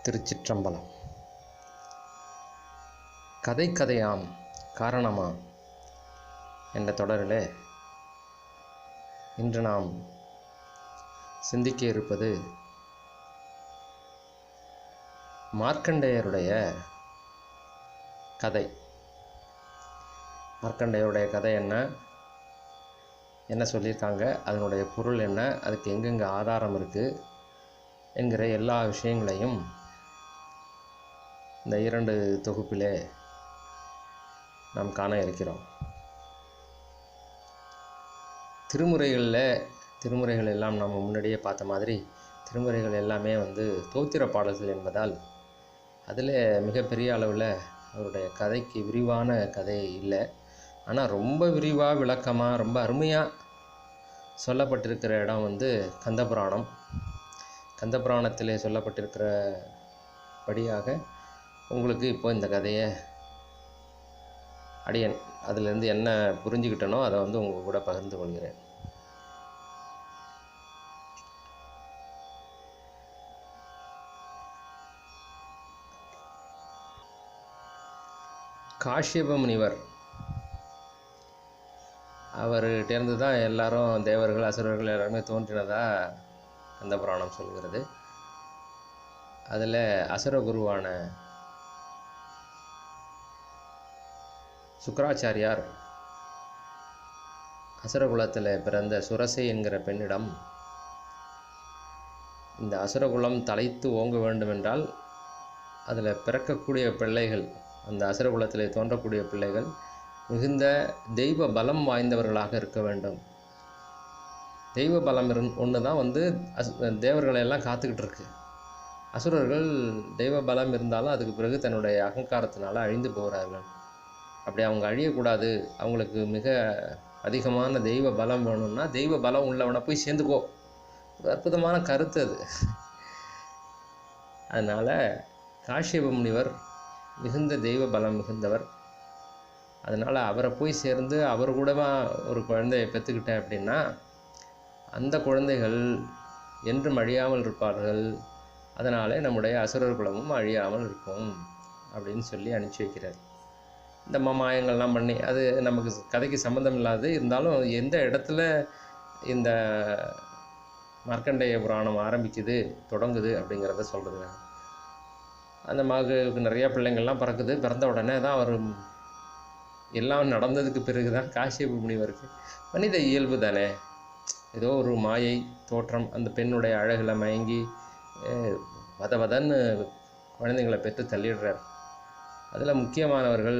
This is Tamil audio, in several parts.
திருச்சிற்றம்பலம். கதை கதையாம் காரணமா என்ற தொடரிலே இன்று நாம் சிந்திக்க இருப்பது மார்க்கண்டேயருடைய கதை. மார்க்கண்டேயருடைய கதை என்ன சொல்லியிருக்காங்க, அதனுடைய பொருள் என்ன, அதுக்கு எங்கெங்கே ஆதாரம் இருக்குது என்கிற எல்லா விஷயங்களையும் இந்த 2 தொகுப்பிலே நாம் காண இருக்கிறோம். திருமுறைகள் எல்லாம் நாம் முன்னாடியே பார்த்த மாதிரி திருமுறைகள் எல்லாமே தோத்திர பாடல்கள் என்பதால் அதில் மிகப்பெரிய அளவில் அவருடைய கதைக்கு விரிவான கதை இல்லை. ஆனால் ரொம்ப விரிவாக விளக்கமாக ரொம்ப அருமையாக சொல்லப்பட்டிருக்கிற இடம் கந்தபுராணம். கந்தபுராணத்திலே சொல்லப்பட்டிருக்கிற படியாக உங்களுக்கு இப்போ இந்த கதையை அடியன் அதிலேருந்து என்ன புரிஞ்சுக்கிட்டனோ அதை உங்கள் கூட பகிர்ந்து கொள்கிறேன். காஷ்யப முனிவர் அவர்கிட்டேருந்து தான் எல்லாரும் தேவர்கள் அசுரர்கள் எல்லாருமே தோன்றினதாக கந்தபுராணம் சொல்கிறது. அதில் அசுரகுருவான சுக்கராச்சாரியார் அசுரகுலத்தில் பிறந்த சுரசை என்கிற பெண்ணிடம், இந்த அசுரகுலம் தலைத்து ஓங்க வேண்டுமென்றால் அதில் பிறக்கக்கூடிய பிள்ளைகள், அந்த அசுரகுலத்தில் தோன்றக்கூடிய பிள்ளைகள் மிகுந்த தெய்வ பலம் வாய்ந்தவர்களாக இருக்க வேண்டும். தெய்வ பலம் ஒன்று தான் தேவர்களையெல்லாம் காத்துக்கிட்டு இருக்கு. அசுரர்கள் தெய்வ பலம் இருந்தாலும் அதுக்கு பிறகு தன்னுடைய அகங்காரத்தினால அழிந்து போகிறார்கள். அப்படி அவங்க அழியக்கூடாது, அவங்களுக்கு மிக அதிகமான தெய்வ பலம் வேணும்னா தெய்வ பலம் உள்ளவனை போய் சேர்ந்துக்கோ. ஒரு அற்புதமான கருத்து அது. அதனால் காஷ்யப முனிவர் மிகுந்த தெய்வ பலம் மிகுந்தவர். அதனால் அவரை போய் சேர்ந்து அவர் கூட ஒரு குழந்தையை பெற்றுக்கிட்டேன் அப்படின்னா அந்த குழந்தைகள் என்றும் அழியாமல் இருப்பார்கள். அதனாலே நம்முடைய அசுரர் குலமும் அழியாமல் இருக்கும் அப்படின்னு சொல்லி அனுப்பிச்சி வைக்கிறார். இந்த மாயங்கள்லாம் பண்ணி, அது நமக்கு கதைக்கு சம்மந்தம் இல்லாது இருந்தாலும் எந்த இடத்துல இந்த மார்க்கண்டேய புராணம் ஆரம்பிக்குது தொடங்குது அப்படிங்கிறத சொல்கிறதுங்க. அந்த மகளுக்கு நிறையா பிள்ளைங்கள்லாம் பிறக்குது. பிறந்த உடனே தான் அவர் எல்லாம் நடந்ததுக்கு பிறகு தான் காஷ்யப முனிவருக்கு மனித இயல்பு தானே, ஏதோ ஒரு மாயை தோற்றம், அந்த பெண்ணுடைய அழகில் மயங்கி வதன்னு குழந்தைங்களை பெற்று தள்ளிடுறார். அதில் முக்கியமானவர்கள்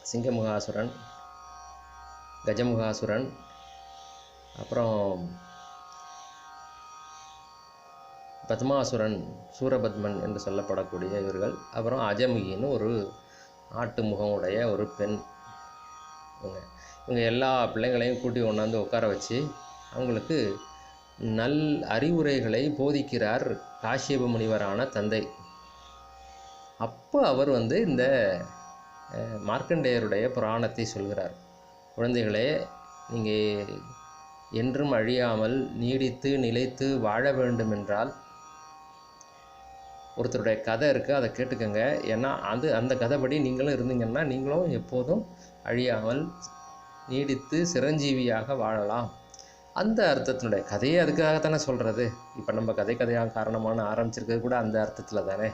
சிங்கமுகாசுரன், கஜமுகாசுரன், அப்புறம் பத்மாசுரன், சூரபத்மன் என்று சொல்லப்படக்கூடிய இவர்கள், அப்புறம் அஜமுகின்னு ஒரு ஆட்டு முகம் உடைய ஒரு பெண். இவங்க எல்லா பிள்ளைங்களையும் கூட்டி கொண்டாந்து உட்கார வச்சு அவங்களுக்கு நல் அறிவுரைகளை போதிக்கிறார் காஷ்யப முனிவரான தந்தை. அப்போ அவர் இந்த மார்க்கண்டேயருடைய புராணத்தை சொல்கிறார். குழந்தைகளே, நீங்கள் என்றும் அழியாமல் நீடித்து நிலைத்து வாழ வேண்டுமென்றால் ஒருத்தருடைய கதை இருக்குது, அதை கேட்டுக்கோங்க. ஏன்னா அந்த கதைப்படி நீங்களும் இருந்தீங்கன்னா நீங்களும் எப்போதும் அழியாமல் நீடித்து சிரஞ்சீவியாக வாழலாம். அந்த அர்த்தத்தினுடைய கதையை அதுக்காகத்தானே சொல்கிறது. இப்போ நம்ம கதையாக காரணமான ஆரம்பிச்சிருக்கிறது கூட அந்த அர்த்தத்தில் தானே.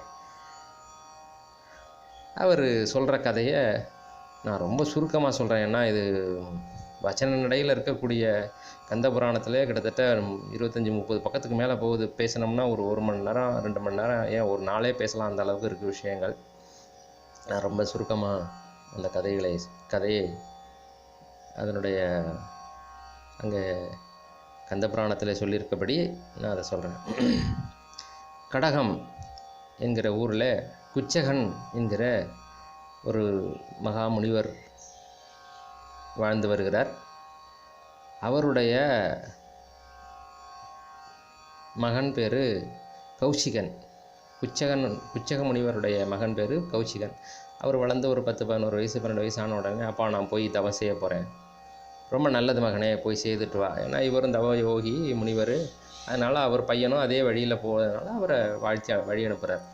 அவர் சொல்கிற கதையை நான் ரொம்ப சுருக்கமாக சொல்கிறேன். ஏன்னா இது வச்சன நடையில் இருக்கக்கூடிய கந்த புராணத்தில் கிட்டத்தட்ட 25-30 பக்கத்துக்கு மேலே போகுது. பேசினோம்னா ஒரு மணி நேரம் 2 மணி நேரம், ஏன் ஒரு நாளே பேசலாம், அந்த அளவுக்கு இருக்குது விஷயங்கள். நான் ரொம்ப சுருக்கமாக அந்த கதையை அதனுடைய அங்கே கந்த புராணத்தில் சொல்லியிருக்கபடி நான் அதை சொல்கிறேன். கடகம் என்கிற ஊரில் குச்சகன் என்கிற ஒரு மகா முனிவர் வாழ்ந்து வருகிறார். அவருடைய மகன் பேர் கௌசிகன். குச்சக முனிவருடைய மகன் பேர் கௌசிகன். அவர் வளர்ந்து ஒரு 10-11 வயசு 12 வயசு ஆன உடனே, அப்பா நான் போய் தவம் செய்ய போகிறேன், ரொம்ப நல்லது மகனே, போய் செய்துட்டு வா. ஏன்னா இவரும் தவ யோகி முனிவர், அதனால் அவர் பையனும் அதே வழியில் போகிறதுனால அவரை வழி அனுப்புகிறார்.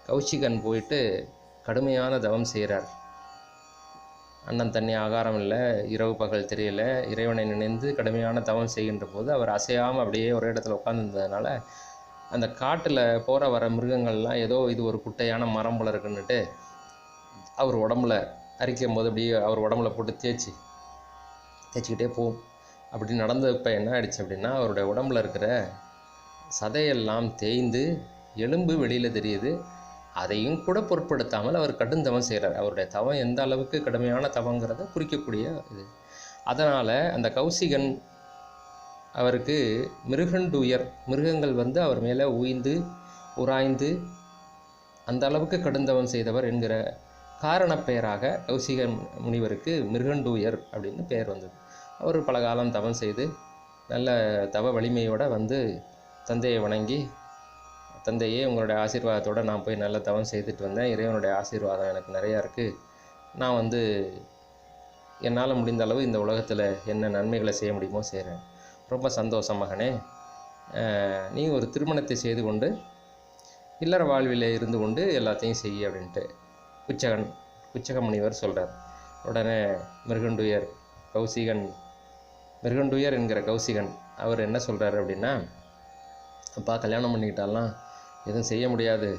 கௌசிகன் போயிட்டு கடுமையான தவம் செய்கிறார். அன்னம் தண்ணி ஆகாரம் இல்லை, இரவு பகல் தெரியல. இறைவனை நினைந்து கடுமையான தவம் செய்கின்ற போது அவர் அசையாமல் அப்படியே ஒரு இடத்துல உட்காந்துருந்ததுனால அந்த காட்டில் போகிற வர மிருகங்கள்லாம் ஏதோ இது ஒரு குட்டையான மரம் போல இருக்குன்னுட்டு அவர் உடம்புல அரிக்கும் போது அப்படியே அவர் உடம்புல போட்டு தேய்ச்சிக்கிட்டே போகும். அப்படி நடந்தப்போ என்ன ஆயிடுச்சு அப்படின்னா, அவருடைய உடம்புல இருக்கிற சதையெல்லாம் தேய்ந்து எலும்பு வெளியில் தெரியுது. அதையும் கூட பொருட்படுத்தாமல் அவர் கடும் தவம் செய்கிறார். அவருடைய தவம் எந்த அளவுக்கு கடுமையான தவங்கிறத குறிக்கக்கூடிய இது. அதனால் அந்த கௌசிகன் அவருக்கு மிருகங்கள் வந்து அவர் மேலே உராய்ந்து அந்த அளவுக்கு கடுந்தவம் செய்தவர் என்கிற காரணப்பெயராக கௌசிகன் முனிவருக்கு மிருகண்டூயர் அப்படின்னு பெயர் வந்தது. அவர் பல காலம் தவம் செய்து நல்ல தவ வலிமையோடு வந்து தந்தையை வணங்கி, தந்தையே உங்களுடைய ஆசீர்வாதத்தோடு நான் போய் நல்ல தவம் செய்துட்டு வந்தேன், இறைவனுடைய ஆசீர்வாதம் எனக்கு நிறையா இருக்குது, நான் வந்து என்னால் முடிந்த அளவு இந்த உலகத்தில் என்ன நன்மைகளை செய்ய முடியுமோ செய்கிறேன், ரொம்ப சந்தோஷம் மகனே, நீ ஒரு திருமணத்தை செய்து கொண்டு இல்லற வாழ்வில் இருந்து கொண்டு எல்லாத்தையும் செய்ய அப்படின்ட்டு குச்சக முனிவர் சொல்கிறார். உடனே மிருகண்டூயர் என்கிற கௌசிகன் அவர் என்ன சொல்கிறார் அப்படின்னா, அப்பா கல்யாணம் பண்ணிக்கிட்டாலாம் எதுவும் செய்ய முடியாது,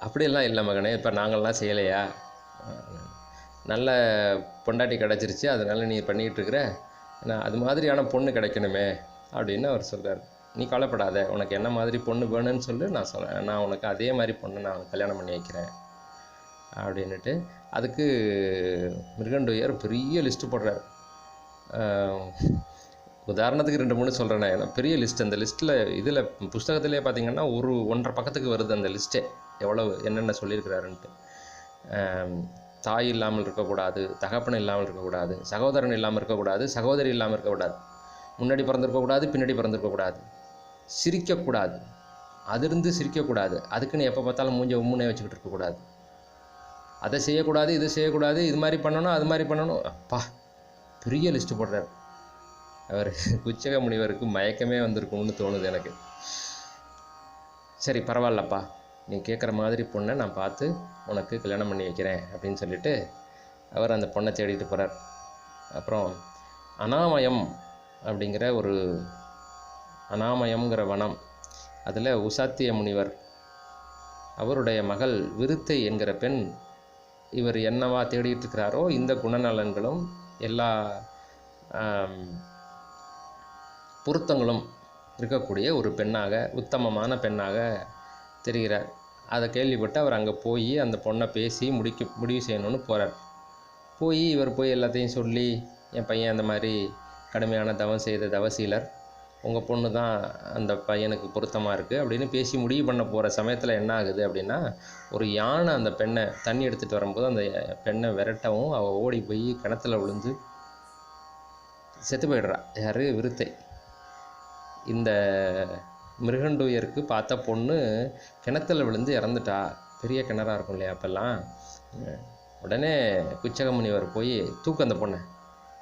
அப்படியெல்லாம் இல்லை மகனே, இப்போ நாங்கள்லாம் செய்யலையா, நல்ல பொண்டாட்டி கிடச்சிருச்சு, அதனால் நீ பண்ணிக்கிட்டு இருக்கிற, நான் அது மாதிரியான பொண்ணு கிடைக்கணுமே அப்படின்னு அவர் சொல்கிறார். நீ கவலைப்படாத, உனக்கு என்ன மாதிரி பொண்ணு வேணும்னு சொல்லு, நான் உனக்கு அதே மாதிரி பொண்ணு நான் கல்யாணம் பண்ணி வைக்கிறேன் அப்படின்ட்டு அதுக்கு மிருகண்டூயர் பெரிய லிஸ்ட்டு போடுறார். உதாரணத்துக்கு 2-3 சொல்கிறேன். ஏன்னா பெரிய லிஸ்ட். அந்த லிஸ்ட்டில் இதில் புஸ்தகத்திலே பார்த்திங்கன்னா 1.5 பக்கத்துக்கு வருது அந்த லிஸ்ட்டே, எவ்வளவு என்னென்ன சொல்லியிருக்கிறாருன்ட்டு. தாய் இல்லாமல் இருக்கக்கூடாது, தகப்பன் இல்லாமல் இருக்கக்கூடாது, சகோதரன் இல்லாமல் இருக்கக்கூடாது, சகோதரி இல்லாமல் இருக்கக்கூடாது, முன்னாடி பிறந்திருக்கக்கூடாது, பின்னாடி பிறந்திருக்கக்கூடாது, சிரிக்கக்கூடாது, அதிர்ந்து சிரிக்கக்கூடாது, அதுக்குன்னு எப்போ பார்த்தாலும் மூஞ்ச உம்முனே வச்சுக்கிட்டு இருக்கக்கூடாது, அதை செய்யக்கூடாது, இது செய்யக்கூடாது, இது மாதிரி பண்ணணும், அது மாதிரி பண்ணணும். அப்பா பெரிய லிஸ்ட்டு போடுறார். அவர் குச்சக முனிவருக்கு மயக்கமே வந்திருக்கும்னு தோணுது எனக்கு. சரி பரவாயில்லப்பா, நீ கேட்குற மாதிரி பொண்ணை நான் பார்த்து உனக்கு கல்யாணம் பண்ணி வைக்கிறேன் அப்படின்னு சொல்லிட்டு அவர் அந்த பொண்ணை தேடிட்டு போகிறார். அப்புறம் அனாமயம் அப்படிங்கிற ஒரு அனாமயம்ங்கிற வனம், அதில் உசாத்திய முனிவர் அவருடைய மகள் விருத்தை என்கிற பெண், இவர் என்னவா தேடிட்டு இருக்கிறாரோ இந்த குணநலன்களும் எல்லா பொருத்தங்களும் இருக்கக்கூடிய ஒரு பெண்ணாக, உத்தமமான பெண்ணாக தெரிகிறார். அதை கேள்விப்பட்டு அவர் அங்கே போய் அந்த பொண்ணை பேசி முடிவு செய்யணும்னு போகிறார். இவர் போய் எல்லாத்தையும் சொல்லி, என் பையன் அந்த மாதிரி கடுமையான தவம் செய்த தவசீலர், உங்கள் பொண்ணு தான் அந்த பையனுக்கு பொருத்தமாக இருக்குது அப்படின்னு பேசி முடிவு பண்ண போகிற சமயத்தில் என்ன ஆகுது அப்படின்னா, ஒரு யானை அந்த பெண்ணை தண்ணி எடுத்துகிட்டு வரும்போது அந்த பெண்ணை விரட்டவும் அவள் ஓடி போய் கிணத்துல விழுந்து செத்து போயிடுறா. யார்? விருத்தை. இந்த மிருகண்டூயருக்கு பார்த்த பொண்ணு கிணத்துல விழுந்து இறந்துட்டா. பெரிய கிணறாக இருக்கும் இல்லையா அப்போல்லாம். உடனே குச்சக முனிவர் போய் தூக்கு அந்த பொண்ணை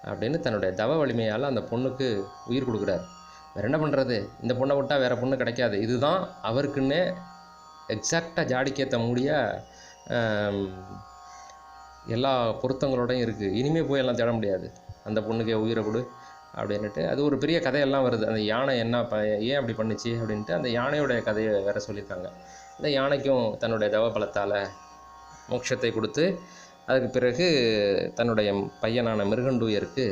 அப்படின்னு தன்னுடைய தவ வலிமையால் அந்த பொண்ணுக்கு உயிர் கொடுக்குறார். வேறு என்ன பண்ணுறது, இந்த பொண்ணை விட்டால் வேறு பொண்ணு கிடைக்காது, இதுதான் அவருக்குன்னே எக்ஸாக்டாக ஜாடிக்கேற்ற முடிய எல்லா பொருத்தங்களோடையும் இருக்குது, இனிமேல் போய் எல்லாம் தேட முடியாது, அந்த பொண்ணுக்கே உயிரை கொடு அப்படின்ட்டு. அது ஒரு பெரிய கதையெல்லாம் வருது. அந்த யானை ஏன் அப்படி பண்ணுச்சு அப்படின்ட்டு அந்த யானையோடைய கதையை வேறு சொல்லியிருக்காங்க. இந்த யானைக்கும் தன்னுடைய தவ பலத்தால் மோட்சத்தை கொடுத்து அதுக்கு பிறகு தன்னுடைய பையனான மிருகண்டூயருக்கு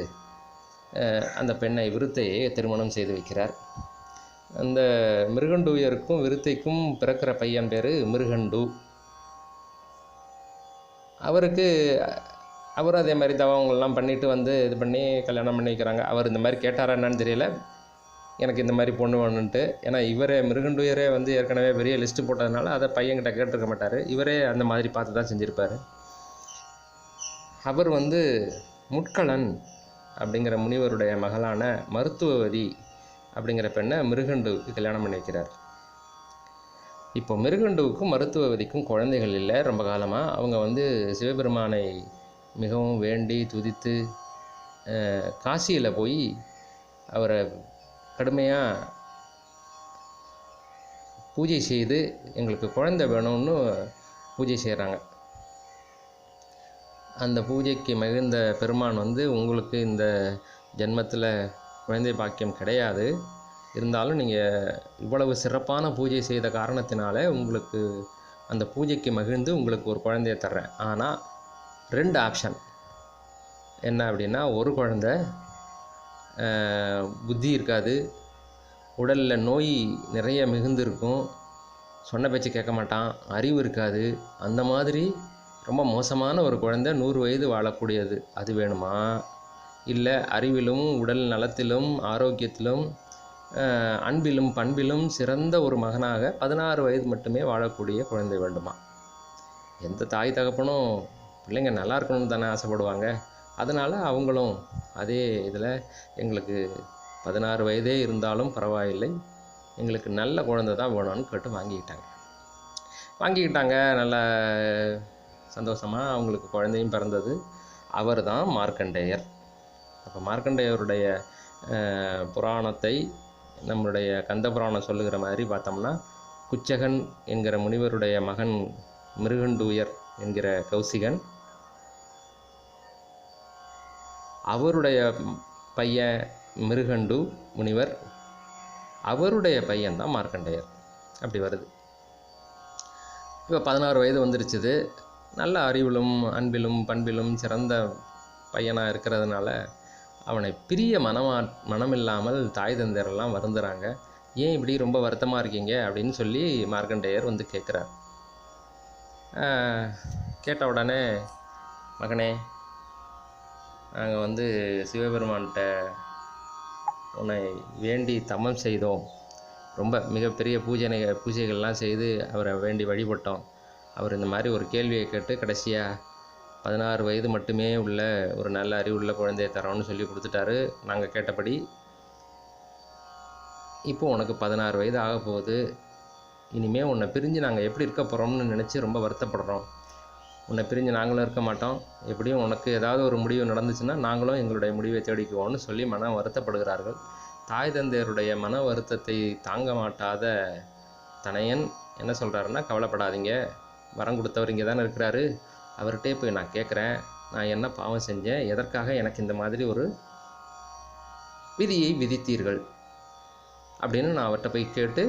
அந்த பெண்ணை விருத்தையை திருமணம் செய்து வைக்கிறார். அந்த மிருகண்டூயருக்கும் விருத்தைக்கும் பிறக்கிற பையன் பேர் மிருகண்டு. அவரும் அதே மாதிரி தவங்கள்லாம் பண்ணிட்டு வந்து இது பண்ணி கல்யாணம் பண்ணி வைக்கிறாங்க. அவர் இந்த மாதிரி கேட்டாரா என்னன்னு தெரியல, எனக்கு இந்த மாதிரி பொண்ணு வேணுன்ட்டு. ஏன்னா இவரே மிருகண்டூயரே வந்து ஏற்கனவே பெரிய லிஸ்ட்டு போட்டதுனால அதை பையன்கிட்ட கேட்டிருக்க மாட்டார், இவரே அந்த மாதிரி பார்த்து தான் செஞ்சுருப்பார். அவர் வந்து முட்களன் அப்படிங்கிற முனிவருடைய மகளான மருத்துவவதி அப்படிங்கிற பெண்ணை மிருகண்டுவுக்கு கல்யாணம் பண்ணி வைக்கிறார். இப்போ மிருகண்டுவுக்கும் மருத்துவவதிக்கும் குழந்தைகள் இல்லை ரொம்ப காலமாக. அவங்க வந்து சிவபெருமானை மிகவும் வேண்டி துதித்து காசியில் போய் அவரை கடுமையாக பூஜை செய்து எங்களுக்கு குழந்தை வேணும்னு பூஜை செய்கிறாங்க. அந்த பூஜைக்கு மகிழ்ந்த பெருமான் வந்து உங்களுக்கு இந்த ஜென்மத்தில் குழந்தை பாக்கியம் கிடையாது, இருந்தாலும் நீங்கள் இவ்வளவு சிறப்பான பூஜை செய்த காரணத்தினால உங்களுக்கு அந்த பூஜைக்கு மகிழ்ந்து உங்களுக்கு ஒரு குழந்தைய தர்றேன். ஆனால் 2 ஆப்ஷன் என்ன அப்படின்னா, ஒரு குழந்தை புத்தி இருக்காது, உடலில் நோய் நிறைய மிகுந்து இருக்கும், சொன்ன பேச்சு கேட்க மாட்டான், அறிவு இருக்காது, அந்த மாதிரி ரொம்ப மோசமான ஒரு குழந்தை 100 வயது வாழக்கூடியது அது வேணுமா? இல்லை அறிவிலும் உடல் நலத்திலும் ஆரோக்கியத்திலும் அன்பிலும் பண்பிலும் சிறந்த ஒரு மகனாக 16 வயது மட்டுமே வாழக்கூடிய குழந்தை வேண்டுமா? எந்த தாய் தகப்பனும் பிள்ளைங்க நல்லா இருக்கணும்னு தானே ஆசைப்படுவாங்க. அதனால் அவங்களும் அதே இதில் எங்களுக்கு 16 வயதே இருந்தாலும் பரவாயில்லை, எங்களுக்கு நல்ல குழந்தை தான் வேணும்னு கேட்டு வாங்கிக்கிட்டாங்க. நல்ல சந்தோஷமாக அவங்களுக்கு குழந்தையும் பிறந்தது. அவர் தான் மார்க்கண்டேயர். அப்போ மார்க்கண்டேயருடைய புராணத்தை நம்மளுடைய கந்த புராணம் சொல்லுகிற மாதிரி பார்த்தோம்னா, குச்சகன் என்கிற முனிவருடைய மகன் மிருகண்டூயர் என்கிற கௌசிகன், அவருடைய பையன் மிருகண்டு முனிவர், அவருடைய பையன்தான் மார்க்கண்டேயர். அப்படி வருது. இப்போ 16 வயது வந்துருச்சுது. நல்ல அறிவிலும் அன்பிலும் பண்பிலும் சிறந்த பையனாக இருக்கிறதுனால அவனை பிரிய மனமில்லாமல் தாய் தந்தையரெல்லாம் வருந்துறாங்க. ஏன் இப்படி ரொம்ப வருத்தமாக இருக்கீங்க அப்படின்னு சொல்லி மார்க்கண்டேயர் வந்து கேட்குறார். கேட்ட உடனே, மகனே, நாங்கள் வந்து சிவபெருமான்கிட்ட உன்னை வேண்டி தமம் செய்தோம், ரொம்ப மிகப்பெரிய பூஜைகள்லாம் செய்து அவரை வேண்டி வழிபட்டோம். அவர் இந்த மாதிரி ஒரு கேள்வியை கேட்டு கடைசியாக 16 வயது மட்டுமே உள்ள ஒரு நல்ல அறிவுள்ள குழந்தையை தரோன்னு சொல்லி கொடுத்துட்டாரு. நாங்கள் கேட்டபடி இப்போ உனக்கு 16 வயது ஆக போகுது. இனிமேல் உன்னை பிரிஞ்சு நாங்கள் எப்படி இருக்க போகிறோம்னு நினச்சி ரொம்ப வருத்தப்படுறோம். உன்னை பிரிஞ்சு நாங்களும் இருக்க மாட்டோம், எப்படியும் உனக்கு ஏதாவது ஒரு முடிவு நடந்துச்சுன்னா நாங்களும் எங்களுடைய முடிவை தேடிக்குவோம்னு சொல்லி மனம் வருத்தப்படுகிறார்கள். தாய் தந்தையருடைய மன வருத்தத்தை தாங்க மாட்டாத தனையன் என்ன சொல்கிறாருன்னா, கவலைப்படாதீங்க, வரம் கொடுத்தவர் இங்கே தானே இருக்கிறாரு, அவர்கிட்டே போய் நான் கேட்குறேன், நான் என்ன பாவம் செஞ்சேன், எதற்காக எனக்கு இந்த மாதிரி ஒரு விதியை விதித்தீர்கள் அப்படின்னு நான் அவர்கிட்ட போய் கேட்டு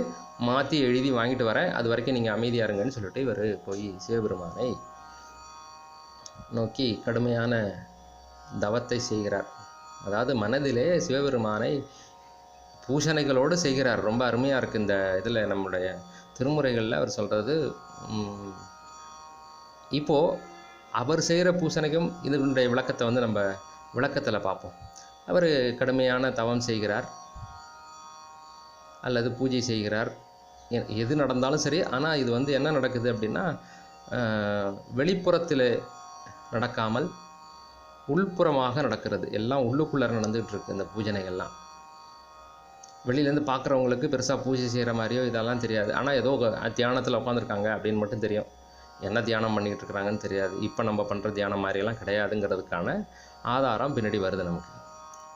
மாற்றி எழுதி வாங்கிட்டு வரேன், அது வரைக்கும் நீங்கள் அமைதியாக இருங்கன்னு சொல்லிட்டு இவர் போய் சிவபெருமானை நோக்கி கடுமையான தவத்தை செய்கிறார். அதாவது மனதிலே சிவபெருமானை பூசணைகளோடு செய்கிறார். ரொம்ப அருமையாக இருக்குது இந்த இதில் நம்முடைய திருமுறைகளில் அவர் சொல்கிறது. இப்போது அவர் செய்கிற பூசணைக்கும் இதனுடைய விளக்கத்தை வந்து நம்ம விளக்கத்தில் பார்ப்போம். அவர் கடுமையான தவம் செய்கிறார் அல்லது பூஜை செய்கிறார், எது நடந்தாலும் சரி. ஆனால் இது வந்து என்ன நடக்குது அப்படின்னா, வெளிப்புறத்தில் நடக்காமல் உள்புறமாக நடக்கிறது. எல்லாம் உள்ளுக்குள்ளே நடந்துகிட்டு இருக்கு இந்த பூஜனைகள்லாம். வெளியிலேருந்து பார்க்குறவங்களுக்கு பெருசாக பூஜை செய்கிற மாதிரியோ இதெல்லாம் தெரியாது. ஆனால் ஏதோ தியானத்தில் உட்காந்துருக்காங்க அப்படின்னு மட்டும் தெரியும். என்ன தியானம் பண்ணிக்கிட்டு இருக்கிறாங்கன்னு தெரியாது. இப்போ நம்ம பண்ணுற தியானம் மாதிரியெல்லாம் கிடையாதுங்கிறதுக்கான ஆதாரம் பின்னாடி வருது நமக்கு.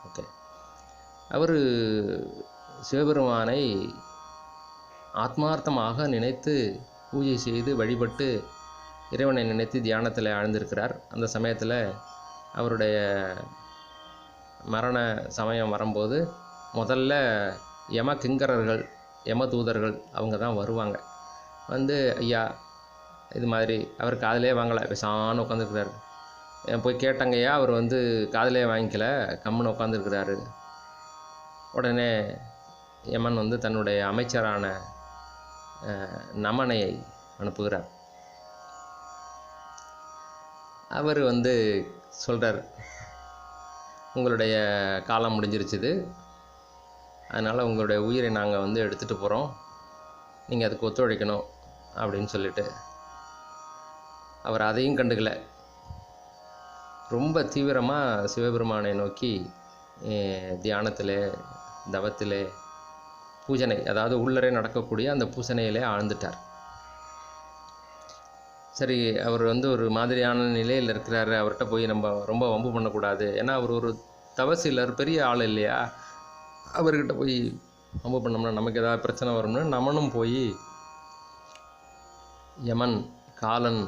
ஓகே, அவர் சிவபெருமானை ஆத்மார்த்தமாக நினைத்து பூஜை செய்து வழிபட்டு இறைவனை நினைத்து தியானத்தில் ஆழ்ந்திருக்கிறார். அந்த சமயத்தில் அவருடைய மரண சமயம் வரும்போது முதல்ல யம கிங்கரர்கள், யம தூதர்கள் அவங்க தான் வருவாங்க. வந்து, ஐயா இது மாதிரி, அவர் காதிலே வாங்கலை, பேசான்னு உட்காந்துருக்கிறாரு. போய் கேட்டங்கய்யா, அவர் வந்து காதிலே வாங்கிக்கல, கம்முன்னு உட்காந்துருக்கிறாரு. உடனே யமன் வந்து தன்னுடைய அமைச்சரான நமனையை அனுப்புகிறார். அவர் வந்து சொல்கிறார், உங்களுடைய காலம் முடிஞ்சிருச்சுது, அதனால் உங்களுடைய உயிரை நாங்கள் வந்து எடுத்துகிட்டு போகிறோம், நீங்கள் அதுக்கு ஒத்துழைக்கணும் அப்படின்னு சொல்லிட்டு அவர் அதையும் கண்டுக்கலை. ரொம்ப தீவிரமாக சிவபெருமானை நோக்கி தியானத்தில் தவத்தில் பூஜனை, அதாவது உள்ளரே நடக்கக்கூடிய அந்த பூசணையிலே ஆழ்ந்துட்டார். சரி, அவர் வந்து ஒரு மாதிரியான நிலையில் இருக்கிறாரு, அவர்கிட்ட போய் நம்ம ரொம்ப வம்பு பண்ணக்கூடாது. ஏன்னா அவர் ஒரு தவசீலர், பெரிய ஆள் இல்லையா? அவர்கிட்ட போய் வம்பு பண்ணோம்னா நமக்கு ஏதாவது பிரச்சனை வரும்னு நம்மனும் போய் யமன், காலன்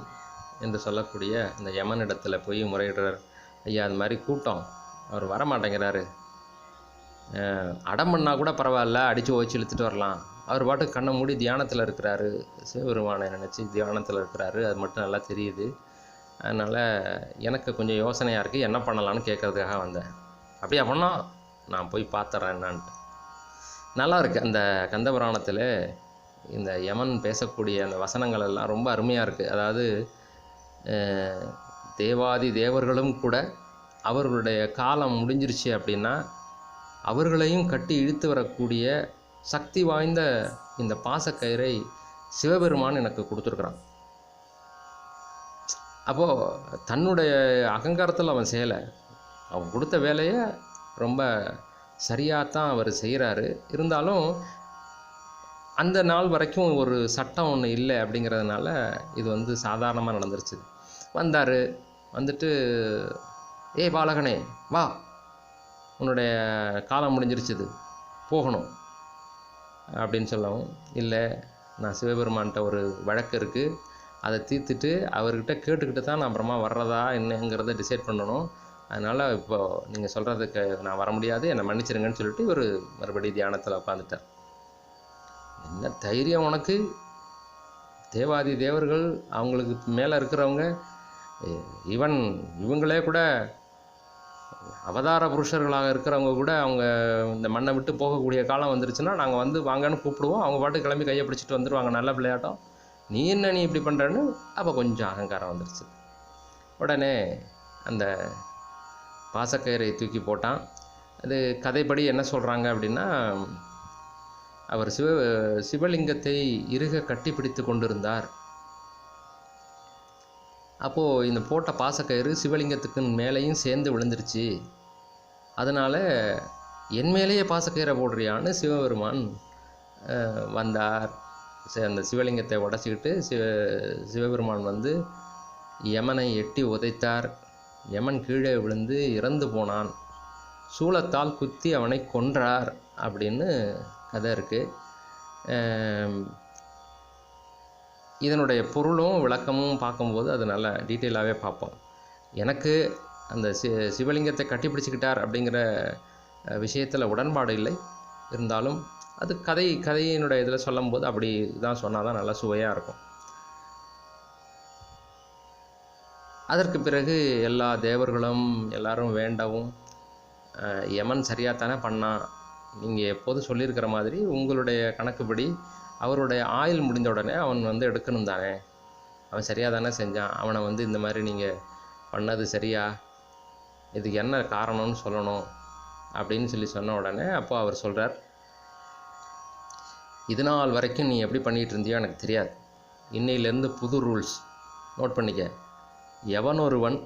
என்று சொல்லக்கூடிய அந்த யமன் இடத்துல போய் முறையிடுறார். ஐயா, அது மாதிரி கூட்டம், அவர் வரமாட்டேங்கிறாரு, அடம் பண்ணால் கூட பரவாயில்ல, அடித்து ஓச்சு இழுத்துட்டு வரலாம். அவர் பாட்டுக்கு கண்ணை மூடி தியானத்தில் இருக்கிறாரு, சிவபெருமானை நினச்சி தியானத்தில் இருக்கிறாரு, அது மட்டும் நல்லா தெரியுது. அதனால் எனக்கு கொஞ்சம் யோசனையாக இருக்குது, என்ன பண்ணலான்னு கேட்குறதுக்காக வந்தேன். அப்படியா பண்ணோம், நான் போய் பார்த்துட்றேன் என்னான்ட்டு. நல்லா இருக்குது. அந்த கந்தபுராணத்தில் இந்த யமன் பேசக்கூடிய அந்த வசனங்கள் எல்லாம் ரொம்ப அருமையாக இருக்குது. அதாவது தேவாதி தேவர்களும் கூட அவர்களுடைய காலம் முடிஞ்சிருச்சு அப்படின்னா அவர்களையும் கட்டி இழுத்து வரக்கூடிய சக்தி வாய்ந்த இந்த பாசக்கயிறை சிவபெருமான் எனக்கு கொடுத்துருக்குறான். அப்போது தன்னுடைய அகங்காரத்தில் அவன் செய்யலை, அவன் கொடுத்த வேலையை ரொம்ப சரியாகத்தான் அவர் செய்கிறாரு. இருந்தாலும் அந்த நாள் வரைக்கும் ஒரு சட்டம் ஒன்று இல்லை அப்படிங்கிறதுனால இது வந்து சாதாரணமாக நடந்துருச்சு. வந்தார், வந்துட்டு ஏய் பாலகனே வா, உன்னுடைய காலம் முடிஞ்சிருச்சுது, போகணும் அப்படின்னு சொல்லவும், இல்லை நான் சிவபெருமான்கிட்ட ஒரு வழக்கு இருக்குது, அதை தீர்த்துட்டு அவர்கிட்ட கேட்டுக்கிட்டு தான் நான் அப்புறமா வர்றதா என்னங்கிறத டிசைட் பண்ணணும். அதனால் இப்போது நீங்கள் சொல்கிறதுக்கு நான் வர முடியாது, என்னை மன்னிச்சிருங்கன்னு சொல்லிட்டு இவர் மறுபடியும் தியானத்தில் உட்காந்துட்டார். என்ன தைரியம் உனக்கு? தேவாதி தேவர்கள், அவங்களுக்கு மேலே இருக்கிறவங்க, இவங்களே கூட அவதார புருஷர்களாக இருக்கிறவங்க கூட அவங்க இந்த மண்ணை விட்டு போகக்கூடிய காலம் வந்துருச்சுன்னா நாங்கள் வந்து வாங்கன்னு கூப்பிடுவோம், அவங்க பாட்டு கிளம்பி கையை பிடிச்சிட்டு வந்துடுவாங்க, நல்ல பிள்ளையாட்டம். நீ இப்படி பண்ணுறன்னு அப்போ கொஞ்சம் அகங்காரம் வந்துருச்சு. உடனே அந்த பாசக்கயிறை தூக்கி போட்டான். அது கதைப்படி என்ன சொல்கிறாங்க அப்படின்னா, அவர் சிவலிங்கத்தை இறுக கட்டி பிடித்து கொண்டிருந்தார். அப்போது இந்த போட்ட பாசக்கயிறு சிவலிங்கத்துக்கு மேலேயும் சேர்ந்து விழுந்துருச்சு. அதனால் என் மேலேயே பாசக்கயிறை போடுறியான்னு சிவபெருமான் வந்தார். அந்த சிவலிங்கத்தை உடச்சிக்கிட்டு சிவபெருமான் வந்து யமனை எட்டி உதைத்தார். யமன் கீழே விழுந்து இறந்து போனான். சூலத்தால் குத்தி அவனை கொன்றார் அப்படின்னு கதை இருக்குது. இதனுடைய பொருளும் விளக்கமும் பார்க்கும்போது அது நல்லா டீட்டெயிலாகவே பார்ப்போம். எனக்கு அந்த சிவலிங்கத்தை கட்டிப்பிடிச்சிக்கிட்டார் அப்படிங்கிற விஷயத்தில் உடன்பாடு இல்லை. இருந்தாலும் அது கதையினுடைய இதில் சொல்லும்போது அப்படி தான் சொன்னால் தான் நல்லா சுவையாக இருக்கும். அதற்கு பிறகு எல்லா தேவர்களும் எல்லாரும் வேண்டவும், யமன் சரியாக தானே பண்ணான், நீங்கள் எப்போதும் சொல்லியிருக்கிற மாதிரி உங்களுடைய கணக்குப்படி அவருடைய ஆயுள் முடிந்த உடனே அவன் வந்து எடுக்கணும் தானே, அவன் சரியாக தானே செஞ்சான், அவனை வந்து இந்த மாதிரி நீங்கள் பண்ணது சரியா, இதுக்கு என்ன காரணம்னு சொல்லணும் அப்படின்னு சொன்ன உடனே அப்போ அவர் சொல்கிறார், இது நாள் வரைக்கும் நீ எப்படி பண்ணிகிட்டு இருந்தியோ எனக்கு தெரியாது, இன்னையிலேருந்து புது ரூல்ஸ் நோட் பண்ணிக்க. எவனொருவன்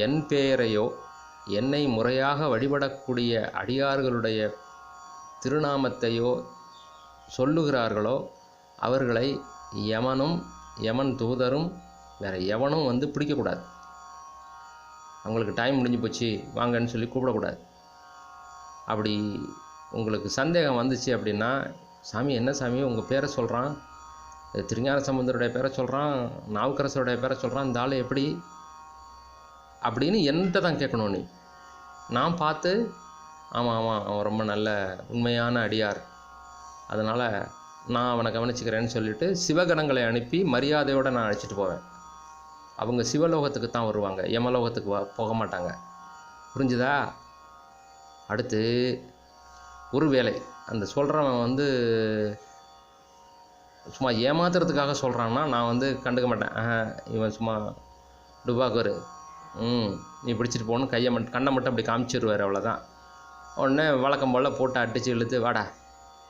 என் பெயரையோ என்னை முறையாக வழிபடக்கூடிய அடியார்களுடைய திருநாமத்தையோ சொல்லுகிறார்களோ அவர்களை யமனும் யமன் தூதரும் வேறு எவனும் வந்து பிடிக்கக்கூடாது. அவங்களுக்கு டைம் முடிஞ்சு போச்சு வாங்கன்னு சொல்லி கூப்பிடக்கூடாது. அப்படி உங்களுக்கு சந்தேகம் வந்துச்சு அப்படின்னா, சாமி என்ன சாமி உங்கள் பேரை சொல்கிறான், திருஞான சம்பந்தருடைய பேரை சொல்கிறான், நாவுக்கரசருடைய பேரை சொல்கிறான், இந்த ஆள் எப்படி அப்படின்னு என்கிட்ட தான் கேட்கணும். நீ நான் பார்த்து ஆமாம் அவன் ரொம்ப நல்ல உண்மையான அடியார், அதனால் நான் அவனை கவனிச்சுக்கிறேன்னு சொல்லிவிட்டு சிவகணங்களை அனுப்பி மரியாதையோடு நான் அழைச்சிட்டு போவேன். அவங்க சிவலோகத்துக்கு தான் வருவாங்க, யமலோகத்துக்கு போக மாட்டாங்க. புரிஞ்சுதா? அடுத்து ஒரு வேளை அந்த சொல்கிறவன் வந்து சும்மா ஏமாத்துறதுக்காக சொல்கிறான்னா நான் வந்து கண்டுக்க மாட்டேன். இவன் சும்மா டுபாக்கரு, நீ பிடிச்சிட்டு போகணும், கண்ணை மட்டும் அப்படி காமிச்சிடுவார், அவ்வளோதான். உடனே வழக்கம் போல் போட்டு அடித்து இழுத்து வாடா,